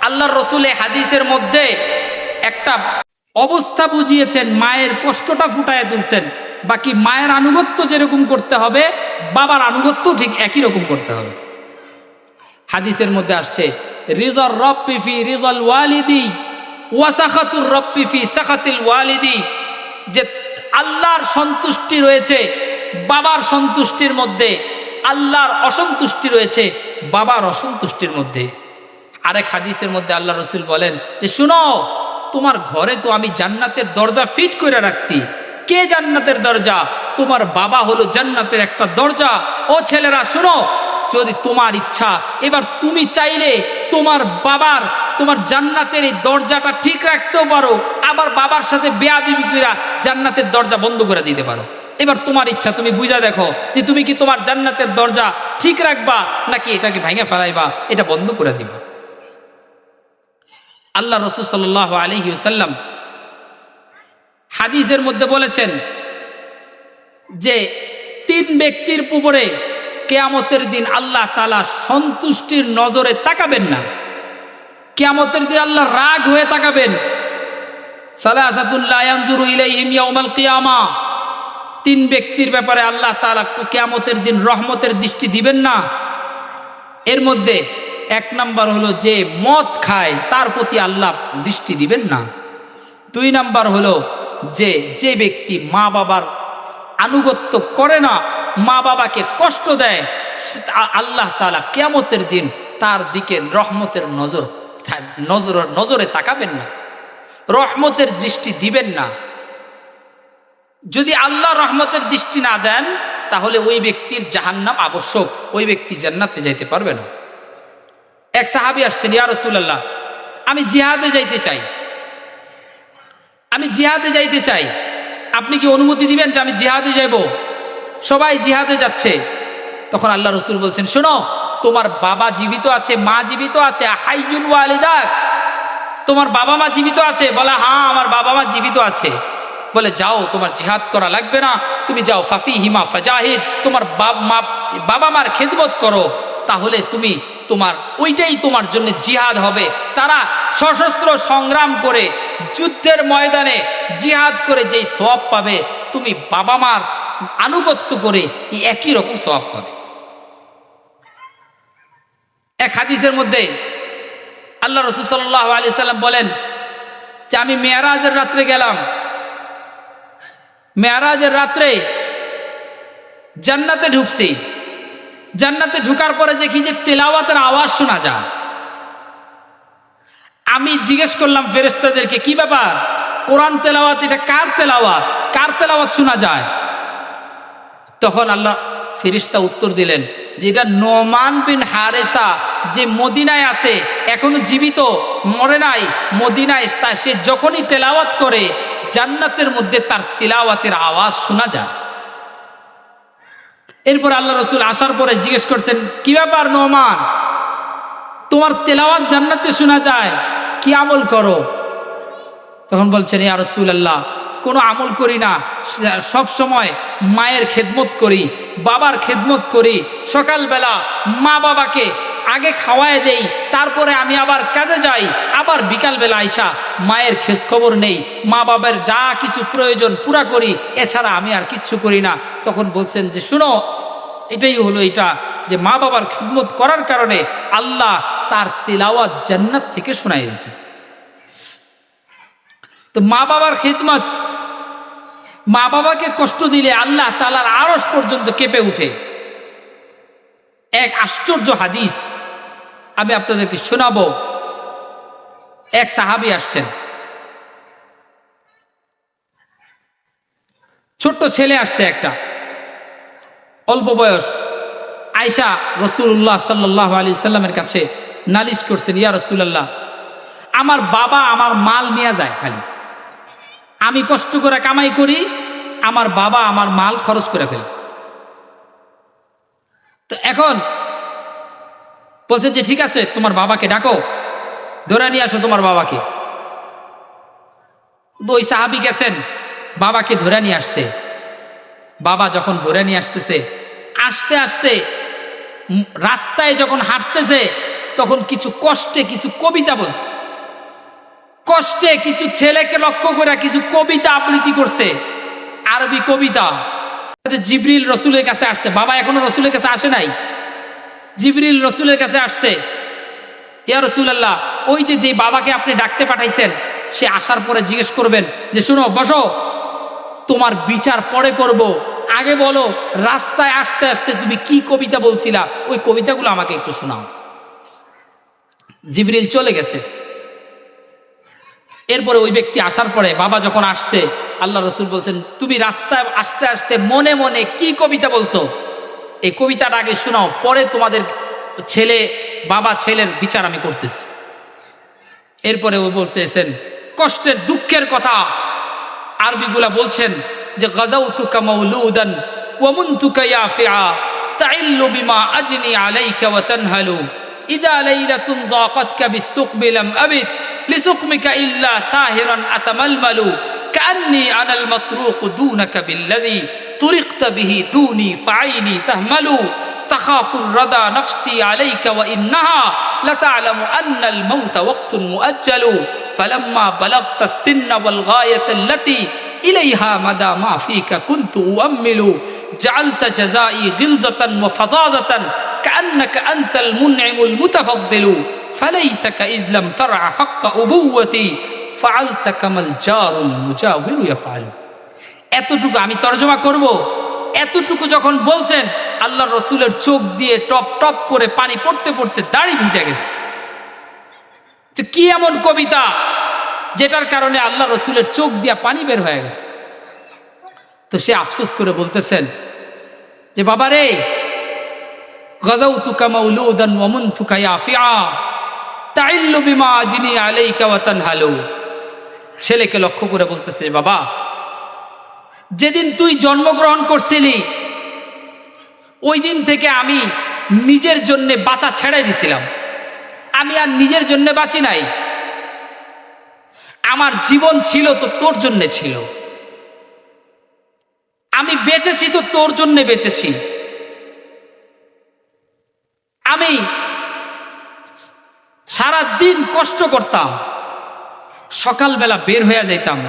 Speaker 1: আল্লাহর রসুল হাদিসের মধ্যে একটা অবস্থা বুঝিয়েছেন, মায়ের কষ্টটা ফুটায় তুলছেন। বাকি মায়ের আনুগত্য যেরকম করতে হবে, বাবার আনুগত্য ঠিক একই রকম করতে হবে। হাদিসের মধ্যে আসছে রিজার রব্বি ফি রিজাল ওয়ালিদি ওয়া সাখাতুর রব্বি ফি সাখাতিল ওয়ালিদি, যে আল্লাহর সন্তুষ্টি রয়েছে বাবার সন্তুষ্টির মধ্যে, আল্লাহর অসন্তুষ্টি রয়েছে বাবার অসন্তুষ্টির মধ্যে। আরেক হাদিসের মধ্যে আল্লাহ রসুল বলেন যে শুনো, তোমার ঘরে তো আমি জান্নাতের দরজা ফিট করে রাখছি। কে জান্নাতের দরজা? তোমার বাবা হলো জান্নাতের একটা দরজা। ও ছেলেরা শুনো, যদি তোমার ইচ্ছা, এবার তুমি চাইলে তোমার জান্নাতের এই দরজাটা ঠিক রাখতেও পারো, আবার বাবার সাথে বেয়াদবি কইরা জান্নাতের দরজা বন্ধ করে দিতে পারো। এবার তোমার ইচ্ছা, তুমি বুঝা দেখো যে তুমি কি তোমার জান্নাতের দরজা ঠিক রাখবা নাকি এটাকে ভেঙে ফেলাইবা, এটা বন্ধ করে দিবা। আল্লাহ রাসূল সাল্লাল্লাহু আলাইহি ওয়াসাল্লাম হাদিসের মধ্যে বলেছেন যে 3 ব্যক্তির উপরে কিয়ামতের দিন আল্লাহ তাআলা সন্তুষ্টির নজরে তাকাবেন না। কিয়ামতের দিন আল্লাহ রাগ হয়ে তাকাবেন। সালাসাতুল লা ইয়ানজুরু ইলাইহিম ইয়াউমাল কিয়ামা, 3 ব্যক্তির ব্যাপারে আল্লাহ তাআলা কিয়ামতের দিন রহমতের দৃষ্টি দিবেন না। এর মধ্যে এক নাম্বার হলো যে মদ খায় তার প্রতি আল্লাহ দৃষ্টি দিবেন না। 2 নাম্বার হলো যে ব্যক্তি মা বাবার আনুগত্য করে না, মা বাবাকে কষ্ট দেয়, আল্লাহ তাআলা কিয়ামতের দিন তার দিকে রহমতের নজরে তাকাবেন না, রহমতের দৃষ্টি দিবেন না। যদি আল্লাহ রহমতের দৃষ্টি না দেন তাহলে ওই ব্যক্তির জাহান্নাম আবশ্যক, ওই ব্যক্তি জান্নাতে যাইতে পারবে না। এক সাহাবী আসছেন, ইয়া রাসূলুল্লাহ, আমি জিহাদে যাইতে চাই, আপনি কি অনুমতি দিবেন যে আমি জিহাদে যাইব? সবাই জিহাদে যাচ্ছে। তখন আল্লাহ রসুল বলছেন, শোনো, তোমার বাবা জীবিত আছে, মা জীবিত আছে, হাইয়ুন ওয়ালিদাক, তোমার বাবা মা জীবিত আছে? বলে হ্যাঁ, আমার বাবা মা জীবিত আছে। বলে যাও, তোমার জিহাদ করা লাগবে না, তুমি যাও, ফাফিহিমা ফাজাহিদ, তোমার বাবা মার খেদমত করো, তাহলে ওইটাই তোমার জন্য জিহাদ হবে। তারা সশস্ত্র সংগ্রাম করে যুদ্ধের ময়দানে জিহাদ করে যেই সওয়াব পাবে, তুমি বাবা মার আনুগত্য করে এই একই রকম সওয়াব পাবে। এক হাদিসের মধ্যে আল্লাহ রাসূল সাল্লাল্লাহু আলাইহি সাল্লাম বলেন যে আমি মেরাজের রাত্রে গেলাম, মেরাজের রাত্রে জান্নাতে ঢুকছি, জান্নাতে ঢুকার পরে দেখি যে তেলাওয়াতের আওয়াজ শোনা যায়। আমি জিজ্ঞেস করলাম ফেরেশতাদেরকে, কি ব্যাপার, কোরআন তেলাওয়াত, এটা কার তেলাওয়াত শোনা যায়? তখন আল্লাহ ফেরেশতা উত্তর দিলেন যে এটা নোমান বিন হারেসা, যে মদিনায় আছে, এখনো জীবিত, মরে নাই, মদিনায় সে যখনই তেলাওয়াত করে জান্নাতের মধ্যে তার তেলাওয়াতের আওয়াজ শোনা যায়। এরপর আল্লাহ রসুল আসার পরে জিজ্ঞেস করছেন, কি ব্যাপার নোমান, তোমার তেলাওয়াত জান্নাতে শোনা যায়, কি আমল করো? তখন বলছেন, ইয়া রাসূলুল্লাহ, কোনো আমল করি না, সব সময় মায়ের খেদমত করি, বাবার খেদমত করি, সকালবেলা মা বাবাকে আগে খাওয়ায় দেই, তারপরে আমি আবার কাজে যাই, আবার বিকালবেলা আইসা মায়ের খোঁজ খবর নেই, মা বাবার যা কিছু প্রয়োজন পুরা করি, এছাড়া আমি আর কিচ্ছু করি না। তখন বলছেন যে শুনো, এটাই হলো এটা, যে মা বাবার খেদমত করার কারণে আল্লাহ তার তিলাওয়াত জান্নাত থেকে শোনাই দিয়েছে। তো মা বাবার খেদমত, মা বাবাকে কষ্ট দিলে আল্লাহ তাআলার আরশ পর্যন্ত কেঁপে উঠে। এক আশ্চর্য হাদিস আমি আপনাদেরকে শোনাবো। এক সাহাবী আসছেন, ছোট্ট ছেলে আসছে একটা, অল্প বয়স, আয়েশা রাসূলুল্লাহ সাল্লাল্লাহু আলাইহি সাল্লামের কাছে নালিশ করছেন, ইয়া রাসূলুল্লাহ, আমার বাবা আমার মাল নিয়ে যায়, খালি আমি কষ্ট করে কামাই করি, আমার বাবা আমার মাল খরচ করে ফেলে। তো এখন বলছেন যে ঠিক আছে, তোমার বাবাকে ডাকো, ধরে নিয়ে আসো তোমার বাবাকে। তো ওই সাহাবী গেছেন বাবাকে ধরে নিয়ে আসতে। বাবা যখন ধরে নিয়ে আসতেছে, আস্তে আস্তে রাস্তায় যখন হাঁটতেছে, তখন কিছু কষ্টে কিছু কবিতা বলছে, কষ্টে কিছু ছেলেকে লক্ষ্য করে কিছু কবিতা আবৃত্তি করছে, আরবি কবিতা। জিবরিল রসুলের কাছে আসছে, বাবা এখনো রসুলের কাছে আসে নাই, জিবরিল রসুলের কাছে আসছে, ইয়া রাসূলুল্লাহ, ওই যে বাবাকে আপনি ডাকতে পাঠাইছেন, সে আসার পরে জিজ্ঞেস করবেন যে শুনো, বসো, তোমার বিচার পরে করব, আগে বলো রাস্তায় আসতে আসতে তুমি কি কবিতা বলছিলা, ওই কবিতাগুলো আমাকে একটু শোনাও। জিবরিল চলে গেছে। এরপরে ওই ব্যক্তি আসার পরে বাবা যখন আসছে, আল্লাহ রসুল বলছেন, তুমি রাস্তায় আসতে আসতে মনে মনে কি কবিতা বলছো, এই কবিতাটা আগে শোনাও, পরে তোমাদের বাবা ছেলের বিচার আমি করতেছি। এরপরে ও বলতেছেন কষ্টের দুঃখের কথা, আরবিগুলা বলছেন যে গাযাউতুকা মাউলুদান ওয়া মুনতুকা ইয়াফিআ তাইল্লু বিমা আজনি আলাইকা ওয়া তানহালু ইদা লাইলাতুন যাকাতকা বিসুকবি লাম আবিদ লিসুকমিকা ইল্লা সাহিরান আতামালমালু কান্নি আনাল মাতরুক দুনাকা বিল্লাযী তুরিকতা বিহি দুনি ফাআইনি তাহমালু তাখাফুর রাদা নফসি আলাইকা ওয়া ইন্নাহা লাতা'লামু আন্নাল মাউতা ওয়াক্তুন মুআজ্জালু ফালাম্মা বালাগতা আস-সিন্না ওয়াল গায়াতা আল্লাতী ইলাইহা মাদা মা ফীকা কুনতু উআম্মিলু জাআলতা জাযাই গিলজাতান ওয়া ফাযাযাতান কান্নাকা আনতাল মুনঈমুল মুতাফাদ্দিলু ফালাইতাকা ইজলাম তারা হাক্কা উবুওয়াতি ফাআলতা কামাল জারুল মুজাওয়িরু ইয়াফআলু। এতটুকু আমি তরজমা করব। এতটুকু যখন বলছেন, আল্লাহর রসুলের চোখ দিয়ে টপ টপ করে পানি পড়তে পড়তে দাড়ি ভিজে গেছে। তো কি এমন কবিতা যেটার কারণে আল্লাহ রসুলের চোখ দিয়া পানি বের হয়ে গেছে? তো সে আফসোস করে বলতেছেন যে বাবা রে, গাযাউতুকা মাউলুদান ওয়া মুনতুকা ইয়াফিআ তাইল্লু বিমা আজনি আলাইকা ওয়া তানহালু। ছেলেকে লক্ষ্য করে বলতেছে, বাবা যেদিন তুই জন্মগ্রহণ করছিলি ওই দিন থেকে আমি নিজের জন্য বাঁচা ছেড়ে দিছিলাম। আমি আর নিজের জন্য বাঁচি নাই। আমার জীবন ছিল তো তোর জন্য ছিল। আমি বেঁচেছি তো তোর জন্য বেঁচেছি। আমি সারা দিন কষ্ট করতাম, সকালবেলা বের হয়ে যাইতাম,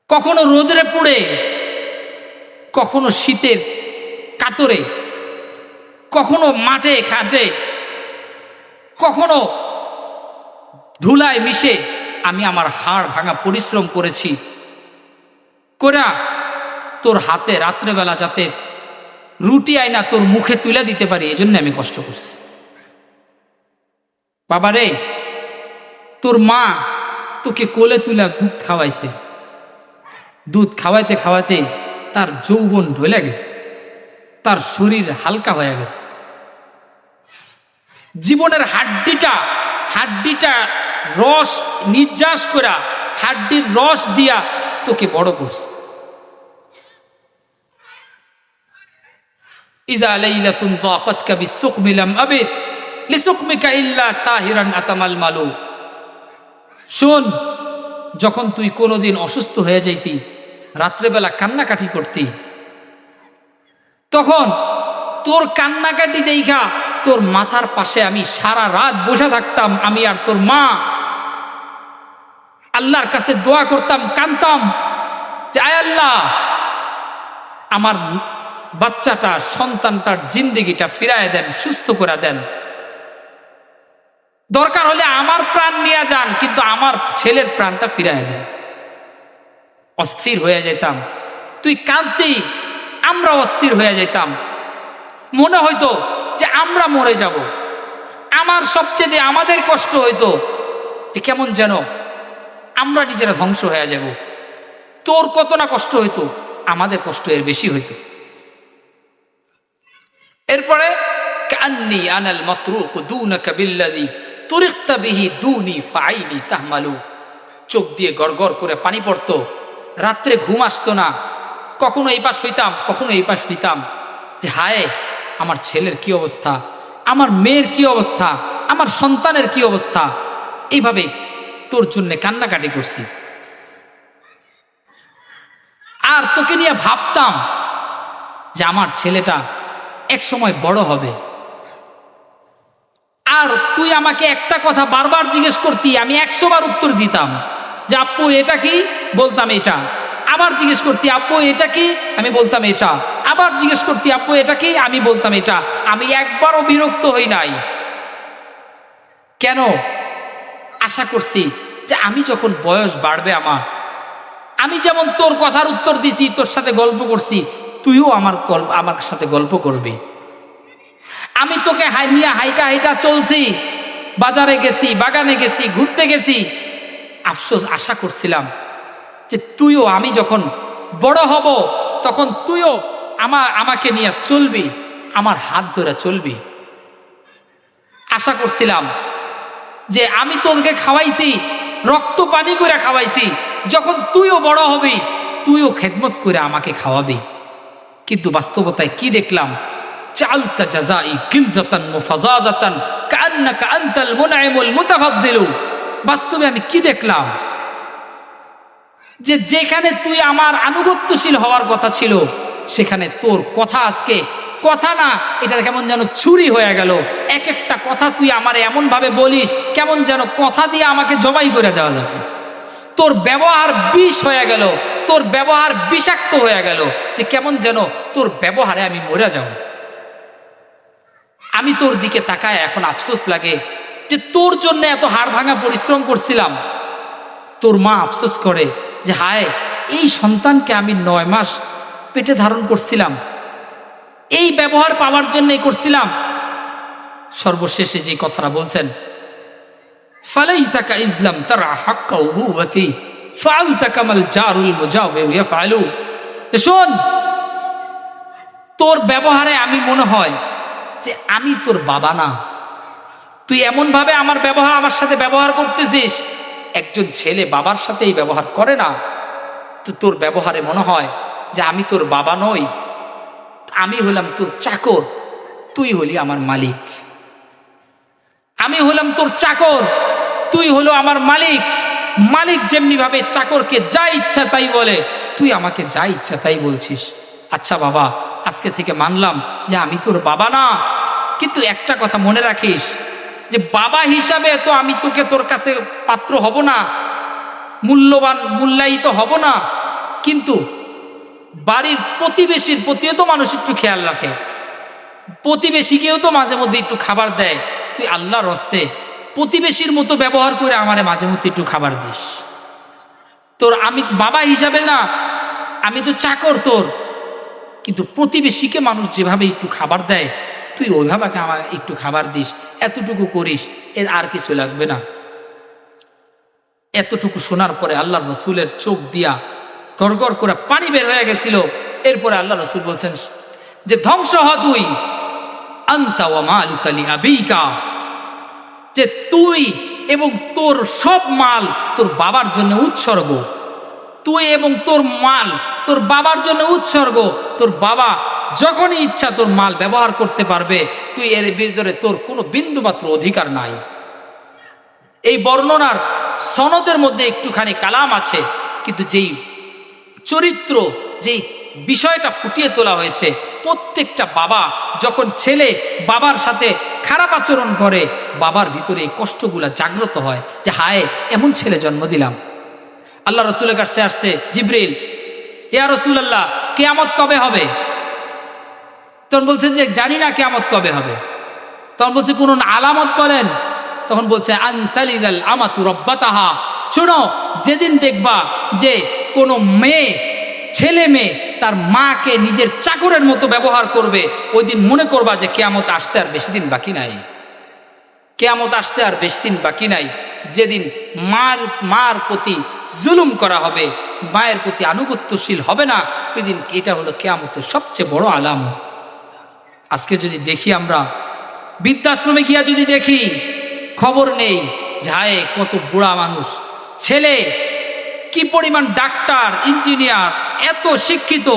Speaker 1: কখনো রোদরে পুড়ে, কখনো শীতের কাতরে, কখনো মাঠে ঘাটে, কখনো ধুলায় মিশে আমি আমার হাড় ভাঙা পরিশ্রম করেছি। কোরা তোর হাতে রাত্রেবেলা যাতে রুটি আয়না তোর মুখে তুলে দিতে পারি, এই জন্য আমি কষ্ট করছি। বাবারে, তোর মা তোকে কোলে তুলে দুধ খাওয়াইছে। দুধ খাওয়াইতে খাওয়াইতে তার যৌবন ঢলে গেছে, তার শরীর হালকা হয়ে গেছে। জীবনের হাড্ডিটা রস নির্যাস করা, হাড্ডির রস দিয়া তোকে বড় করছে। ইযা লাইলাতুন যাকাতকা বিসুকমি লাম আবিদ লিসুকমিকা ইল্লা সাহিরান আতামাল মালু। শোন, যখন তুই কোনোদিন অসুস্থ হয়ে যাইতি, রাত্রেবেলা কান্নাকাটি করতি, তখন তোর কান্নাকাটি দেখা তোর মাথার পাশে আমি সারা রাত বসে থাকতাম। আমি আর তোর মা আল্লাহর কাছে দোয়া করতাম, কাঁদতাম যে আয় আল্লাহ, আমার বাচ্চাটা, সন্তানটার জিন্দেগিটা ফিরায় দেন, সুস্থ করে দেন। দরকার হলে আমার প্রাণ নিয়ে যান, কিন্তু আমার ছেলের প্রাণটা ফিরায় দেন। অস্থির হয়ে যেতাম। তুই কাঁদতি, আমরা অস্থির হয়ে যেতাম। মনে হইতো যে আমরা মরে যাব। আমার সবচেয়ে আমাদের কষ্ট হইতো যে কেমন যেন আমরা নিজেরা ধ্বংস হয়ে যাব। তোর কত না কষ্ট হইতো, আমাদের কষ্ট এর বেশি হইতো। এরপরে কান্নি আনাল মাতরুক দুনাকা বিল্লাযী তুরিকতা বিহি দুনি ফাইনি তাহমালু। চোখ দিয়ে গড়গড় করে পানি পড়তো, রাত্রে ঘুম আসতো না। কখনো এই পাশ হইতাম, কখনো এই পাশ হইতাম যে হায়, আমার ছেলের কি অবস্থা, আমার মেয়ের কি অবস্থা, আমার সন্তানের কি অবস্থা। এইভাবে তোর জন্য কান্নাকাটি করছি। আর তোকে নিয়ে ভাবতাম যে আমার ছেলেটা এক সময় বড় হবে। আর তুই আমাকে একটা কথা বারবার জিজ্ঞেস করতি, আমি 100 বার উত্তর দিতাম যে আব্বু এটা কি, বলতাম এটা। আবার জিজ্ঞেস করতি আব্বু এটা কি, আমি বলতাম এটা। আবার জিজ্ঞেস করতি আব্বু এটা কি, আমি বলতাম এটা। আমি একবারও বিরক্ত হই নাই। কেন? আশা করছি যে আমি যখন বয়স বাড়বে আমার, আমি যেমন তোর কথার উত্তর দিছি, তোর সাথে গল্প করছি, তুইও আমার সাথে গল্প করবি। আমি তোকে নিয়ে হাইটা হাইটা চলছি, বাজারে গেছি, বাগানে গেছি, ঘুরতে গেছি। আফসোস, আশা করছিলাম যে তুইও, আমি যখন বড় হব তখন তুইও আমাকে নিয়ে চলবি, আমার হাত ধরে চলবি। আশা করছিলাম যে আমি তোকে খাওয়াইছি, রক্ত পানি করে খাওয়াইছি, যখন তুইও বড় হবি তুইও খেদমত করে আমাকে খাওয়াবি। কিন্তু বাস্তবতায় কি দেখলাম? চালতা জাযাই গিলজাতান মুফাযাজাতান কান্নাকা আনতাল মুনঈমুল মুতাফাদ্দিলু। বাস্তবে আমি কি দেখলাম? যে যেখানে তুই আমার আনুগত্যশীল হওয়ার কথা ছিল, সেখানে তোর কথা আজকে কথা না, এটা কেমন যেন ছুরি হয়ে গেল। এক একটা কথা তুই আমার এমন ভাবে বলিস, কেমন যেন কথা দিয়ে আমাকে জবাই করে দেওয়া যাবে। তোর ব্যবহার বিষ হয়ে গেল, তোর ব্যবহার বিষাক্ত হয়ে গেল, যে কেমন যেন তোর ব্যবহারে আমি মরে যাব। আমি তোর দিকে তাকায় এখন আফসোস লাগে যে তোর জন্য এত হাড় ভাঙা পরিশ্রম করছিলাম। তোর মা আফসোস করে যে হায়, এই সন্তানকে আমি 9 মাস পেটে ধারণ করছিলাম, এই ব্যবহার পাওয়ার জন্যই করছিলাম। সর্বশেষে যে কথাটা বলছেন, ফালাইতাকা ইসলাম তারা হাক্কা উবুওয়াতি ফাআলতাকা মাল জারুল মুজাওবির ইয়াফআলু। শোন, তোর ব্যবহারে আমি মনে হয় যে আমি তোর বাবা না। তুই এমন ভাবে আমার সাথে ব্যবহার করতেছিস, একজন ছেলে বাবার সাথে এই ব্যবহার করে না। তো তোর ব্যবহারে মনে হয় যে আমি তোর বাবা নই, আমি হলাম তোর চাকর, তুই হলি আমার মালিক। আমি হলাম তোর চাকর, তুই হলো আমার মালিক। মালিক যেমনি ভাবে চাকরকে যা ইচ্ছা তাই বলে, তুই আমাকে যা ইচ্ছা তাই বলছিস। আচ্ছা বাবা, আজকে থেকে মানলাম যে আমি তোর বাবা না, কিন্তু একটা কথা মনে রাখিস যে বাবা হিসাবে তো আমি তোর কাছে পাত্র হব না, মূল্যায়িত হব না, কিন্তু বাড়ির প্রতিবেশীর প্রতিও তো মানুষ একটু খেয়াল রাখে, প্রতিবেশীকেও তো মাঝে মধ্যে একটু খাবার দেয়। তুই আল্লাহর হস্তে প্রতিবেশীর মতো ব্যবহার করে আমারে মাঝে মধ্যে একটু খাবার দিস। তোর আমি বাবা হিসাবে না, আমি তো চাকর তোর, কিন্তু প্রতিবেশীকে মানুষ যেভাবে একটু খাবার দেয়, তুই ওইভাবে আমার একটু খাবার দিস, এতটুকু করিস, এর আর কিছু লাগবে না। এতটুকু শোনার পরে আল্লাহ রসুলের চোখ দিয়া গড়গড় করে পানি বের হয়ে গেছিল। এরপরে আল্লাহ রসুল বলছেন যে ধ্বংস হ তুই, আনতা ওয়া মালুকা লিআবিকা, যে তুই এবং তোর সব মাল তোর বাবার জন্য উৎসর্গ। তুই এবং তোর মাল তোর বাবার জন্য উৎসর্গ। তোর বাবা যখনই ইচ্ছা তোর মাল ব্যবহার করতে পারবে, তুই এর ভিতরে তোর কোনো বিন্দুমাত্র অধিকার নাই। এই বর্ণনার সনদের মধ্যে একটুখানি কালাম আছে, কিন্তু যেই চরিত্র, যেই বিষয়টা ফুটিয়ে তোলা হয়েছে, প্রত্যেকটা বাবা যখন ছেলে বাবার সাথে খারাপ আচরণ করে, বাবার ভিতরে এই কষ্টগুলা জাগ্রত হয় যে হায়, এমন ছেলে জন্ম দিলাম। আল্লাহ রসুলের কাছে আসছে জিবরিল, ইয়া রাসূলুল্লাহ, কিয়ামত কবে হবে? তখন বলছেন যে জানি না কিয়ামত কবে হবে। তখন বলছে কোন আলামত বলেন। তখন বলছে আনতালিদাল আমাতু রাব্বাতাহা, শোনো, যেদিন দেখবা যে কোনো ছেলে মেয়ে তার মাকে নিজের চাকরের মতো ব্যবহার করবে, ওই দিন মনে করবা যে কিয়ামত আসতে আর বেশি দিন বাকি নাই। কিয়ামত আসতে আর বেশি দিন বাকি নাই। যেদিন মার প্রতি জুলুম করা হবে, মায়ের প্রতি আনুগত্যশীল হবে না, ওই দিন এটা হলো কিয়ামতের সবচেয়ে বড় আলামত। আজকে যদি দেখি আমরা বৃদ্ধাশ্রমে গিয়া যদি দেখি, খবর নেই যায় কত বুড়া মানুষ, ছেলে কি পরিমাণ ডাক্তার, ইঞ্জিনিয়ার, এত শিক্ষিত,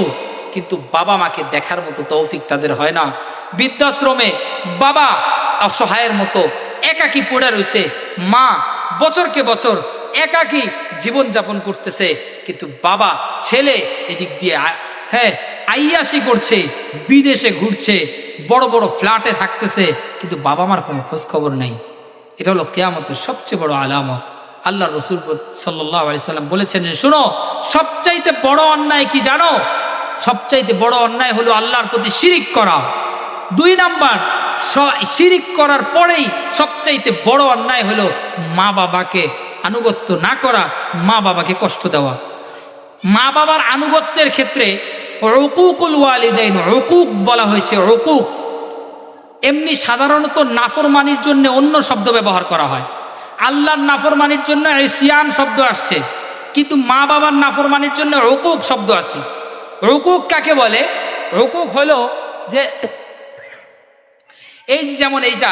Speaker 1: কিন্তু বাবা মাকে দেখার মতো তৌফিক তাদের হয় না। বৃদ্ধাশ্রমে বাবা অসহায়ের মতো একাকী পড়ে রয়েছে, মা বছরকে বছর একাকী জীবনযাপন করতেছে, কিন্তু বাবা ছেলে এদিক দিয়ে আইয়াসি করছে, বিদেশে ঘুরছে, বড় বড় ফ্ল্যাটে থাকতেছে, কিন্তু বাবা মার কোনো খোঁজ খবর নেই। এটা হলো কিয়ামতের সবচেয়ে বড় আলামত। আল্লাহ রসুল সাল্লাল্লাহু আলাইহি সাল্লাম বলেছেন যে শোনো, সবচাইতে বড় অন্যায় কি জানো? সবচাইতে বড় অন্যায় হলো আল্লাহর প্রতি শিরিক করা। 2 নাম্বার, শিরিক করার পরেই সবচাইতে বড় অন্যায় হলো মা বাবাকে আনুগত্য না করা, মা বাবাকে কষ্ট দেওয়া। মা বাবার আনুগত্যের ক্ষেত্রে উকুকুল ওয়ালিদাইন, উকুক বলা হয়েছে। উকুক এমনি সাধারণত নাফরমানির জন্য অন্য শব্দ ব্যবহার করা হয়। আল্লাহর নাফরমানির জন্য ইসিয়ান শব্দ আসছে, কিন্তু মা বাবার নাফরমানির জন্য উকুক শব্দ আছে। উকুক কাকে বলে? উকুক হলো যে এই যেমন এইটা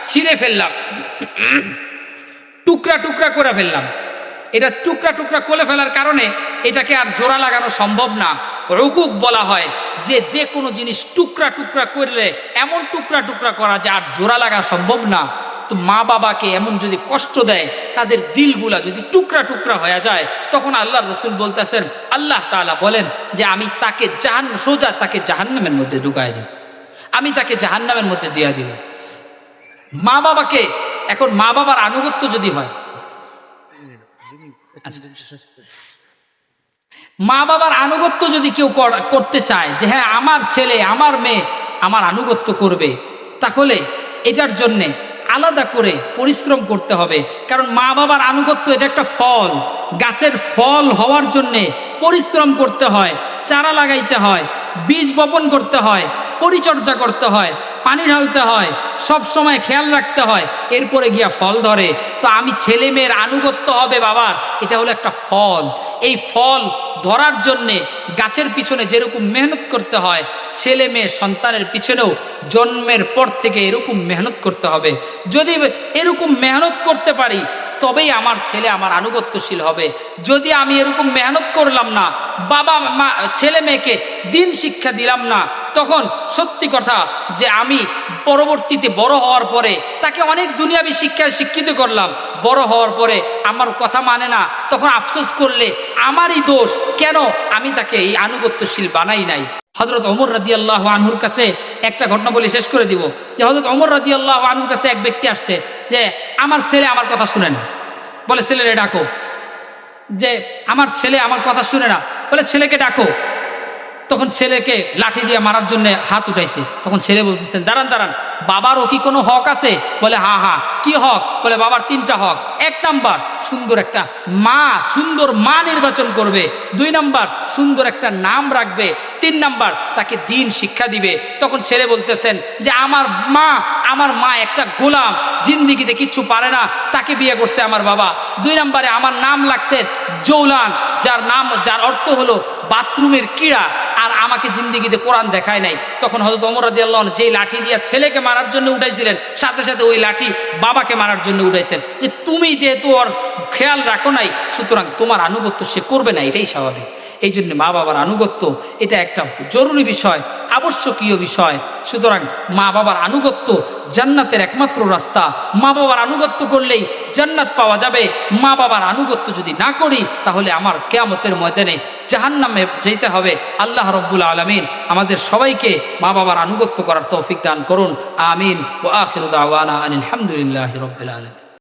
Speaker 1: ছিঁড়ে ফেললাম, টুকরা টুকরা করে ফেললাম, এটা টুকরা টুকরা করে ফেলার কারণে এটাকে আর জোড়া লাগানো সম্ভব না। উকুক বলা হয় যে কোনো জিনিস টুকরা টুকরা করলে এমন টুকরা টুকরা করা যে আর জোড়া লাগা সম্ভব না। তো মা বাবাকে এমন যদি কষ্ট দেয়, তাদের দিলগুলা যদি টুকরা টুকরা হয়ে যায়, তখন আল্লাহ রসুল বলতেছেন, আল্লাহ তাআলা বলেন যে আমি তাকে সোজা তাকে জাহান্নামের মধ্যে ঢুকায় দিই, আমি তাকে জাহান্নামের মধ্যে দিয়ে দিব। মা বাবাকে, এখন মা বাবার আনুগত্য যদি হয়, মা বাবার আনুগত্য যদি কেউ করতে চায় যে হ্যাঁ আমার ছেলে আমার মেয়ে আমার আনুগত্য করবে, তাহলে এটার জন্যে আলাদা করে পরিশ্রম করতে হবে। কারণ মা বাবার আনুগত্য এটা একটা ফল, গাছের ফল হওয়ার জন্যে পরিশ্রম করতে হয়, চারা লাগাইতে হয়, বীজ বপন করতে হয়, পরিচর্যা করতে হয়, পানি ঢালতে হয়, সব সময় খেয়াল রাখতে হয়, এরপরে গিয়া ফল ধরে। তো আমি ছেলে মেয়ের আনুগত্য হবে বাবার, এটা হলো একটা ফল। এই ফল ধরার জন্যে গাছের পিছনে যেরকম মেহনত করতে হয়, ছেলে মেয়ে সন্তানের পিছনেও জন্মের পর থেকে এরকম মেহনত করতে হবে। যদি এরকম মেহনত করতে পারি তবেই আমার ছেলে আমার আনুগত্যশীল হবে। যদি আমি এরকম মেহনত করলাম না, বাবা মা ছেলে মেয়েকে দিন শিক্ষা দিলাম না, তখন সত্যি কথা যে আমি পরবর্তীতে বড় হওয়ার পরে তাকে অনেক দুনিয়াবী শিক্ষায় শিক্ষিত করলাম, বড় হওয়ার পরে আমার কথা মানে না, তখন আফসোস করলে আমারই দোষ, কেন আমি তাকে এই আনুগত্যশীল বানাই নাই। হযরত ওমর রাদিয়াল্লাহু আনহুর কাছে একটা ঘটনা বলে শেষ করে দিব যে হযরত ওমর রাদিয়াল্লাহু আনহুর কাছে এক ব্যক্তি আসছে যে আমার ছেলে আমার কথা শুনে না। বলে ছেলেরে ডাকো। যে আমার ছেলে আমার কথা শুনে না, বলে ছেলেকে ডাকো। তখন ছেলেকে লাঠি দিয়ে মারার জন্য হাত উঠাইছে। তখন ছেলে বলতেছেন দাঁড়ান দাঁড়ান, বাবারও কি কোনো হক আছে? বলে হ্যাঁ হ্যাঁ। কি হক? বলে বাবার 3টা হক। 1 নাম্বার সুন্দর একটা সুন্দর মা নির্বাচন করবে। 2 নাম্বার সুন্দর একটা নাম রাখবে। 3 নাম্বার তাকে দিন শিক্ষা দিবে। তখন ছেলে বলতেছেন যে আমার মা একটা গোলাম, জিন্দিগিতে কিচ্ছু পারে না, তাকে বিয়ে করছে আমার বাবা। 2 নাম্বারে আমার নাম লাগছে জৌলান, যার অর্থ হলো বাথরুমের কিড়া, আর আমাকে জিন্দিগিতে কোরআন দেখায় নাই। তখন হযরত ওমর রাদিয়াল্লাহু আনহু যে লাঠি দিয়ে ছেলেকে মারার জন্য উঠাইছিলেন, সাথে সাথে ওই লাঠি বাবাকে মারার জন্য উঠাইছেন, যে তুমি যেহেতু ওর খেয়াল রাখো নাই, সুতরাং তোমার আনুগত্য সে করবে না, এটাই স্বাভাবিক। এই জন্য মা বাবার আনুগত্য এটা একটা জরুরি বিষয়, আবশ্যকীয় বিষয়। সুতরাং মা বাবার আনুগত্য জান্নাতের একমাত্র রাস্তা। মা বাবার আনুগত্য করলেই জান্নাত পাওয়া যাবে। মা বাবার আনুগত্য যদি না করি তাহলে আমার কিয়ামতের ময়দানে জাহান্নামে যেতে হবে। আল্লাহ রাব্বুল আলামিন আমাদের সবাইকে মা বাবার আনুগত্য করার তৌফিক দান করুন। আমিন। ওয়া আখিরু দাওয়ানা আনিল হামদুলিল্লাহি রাব্বিল আলামিন।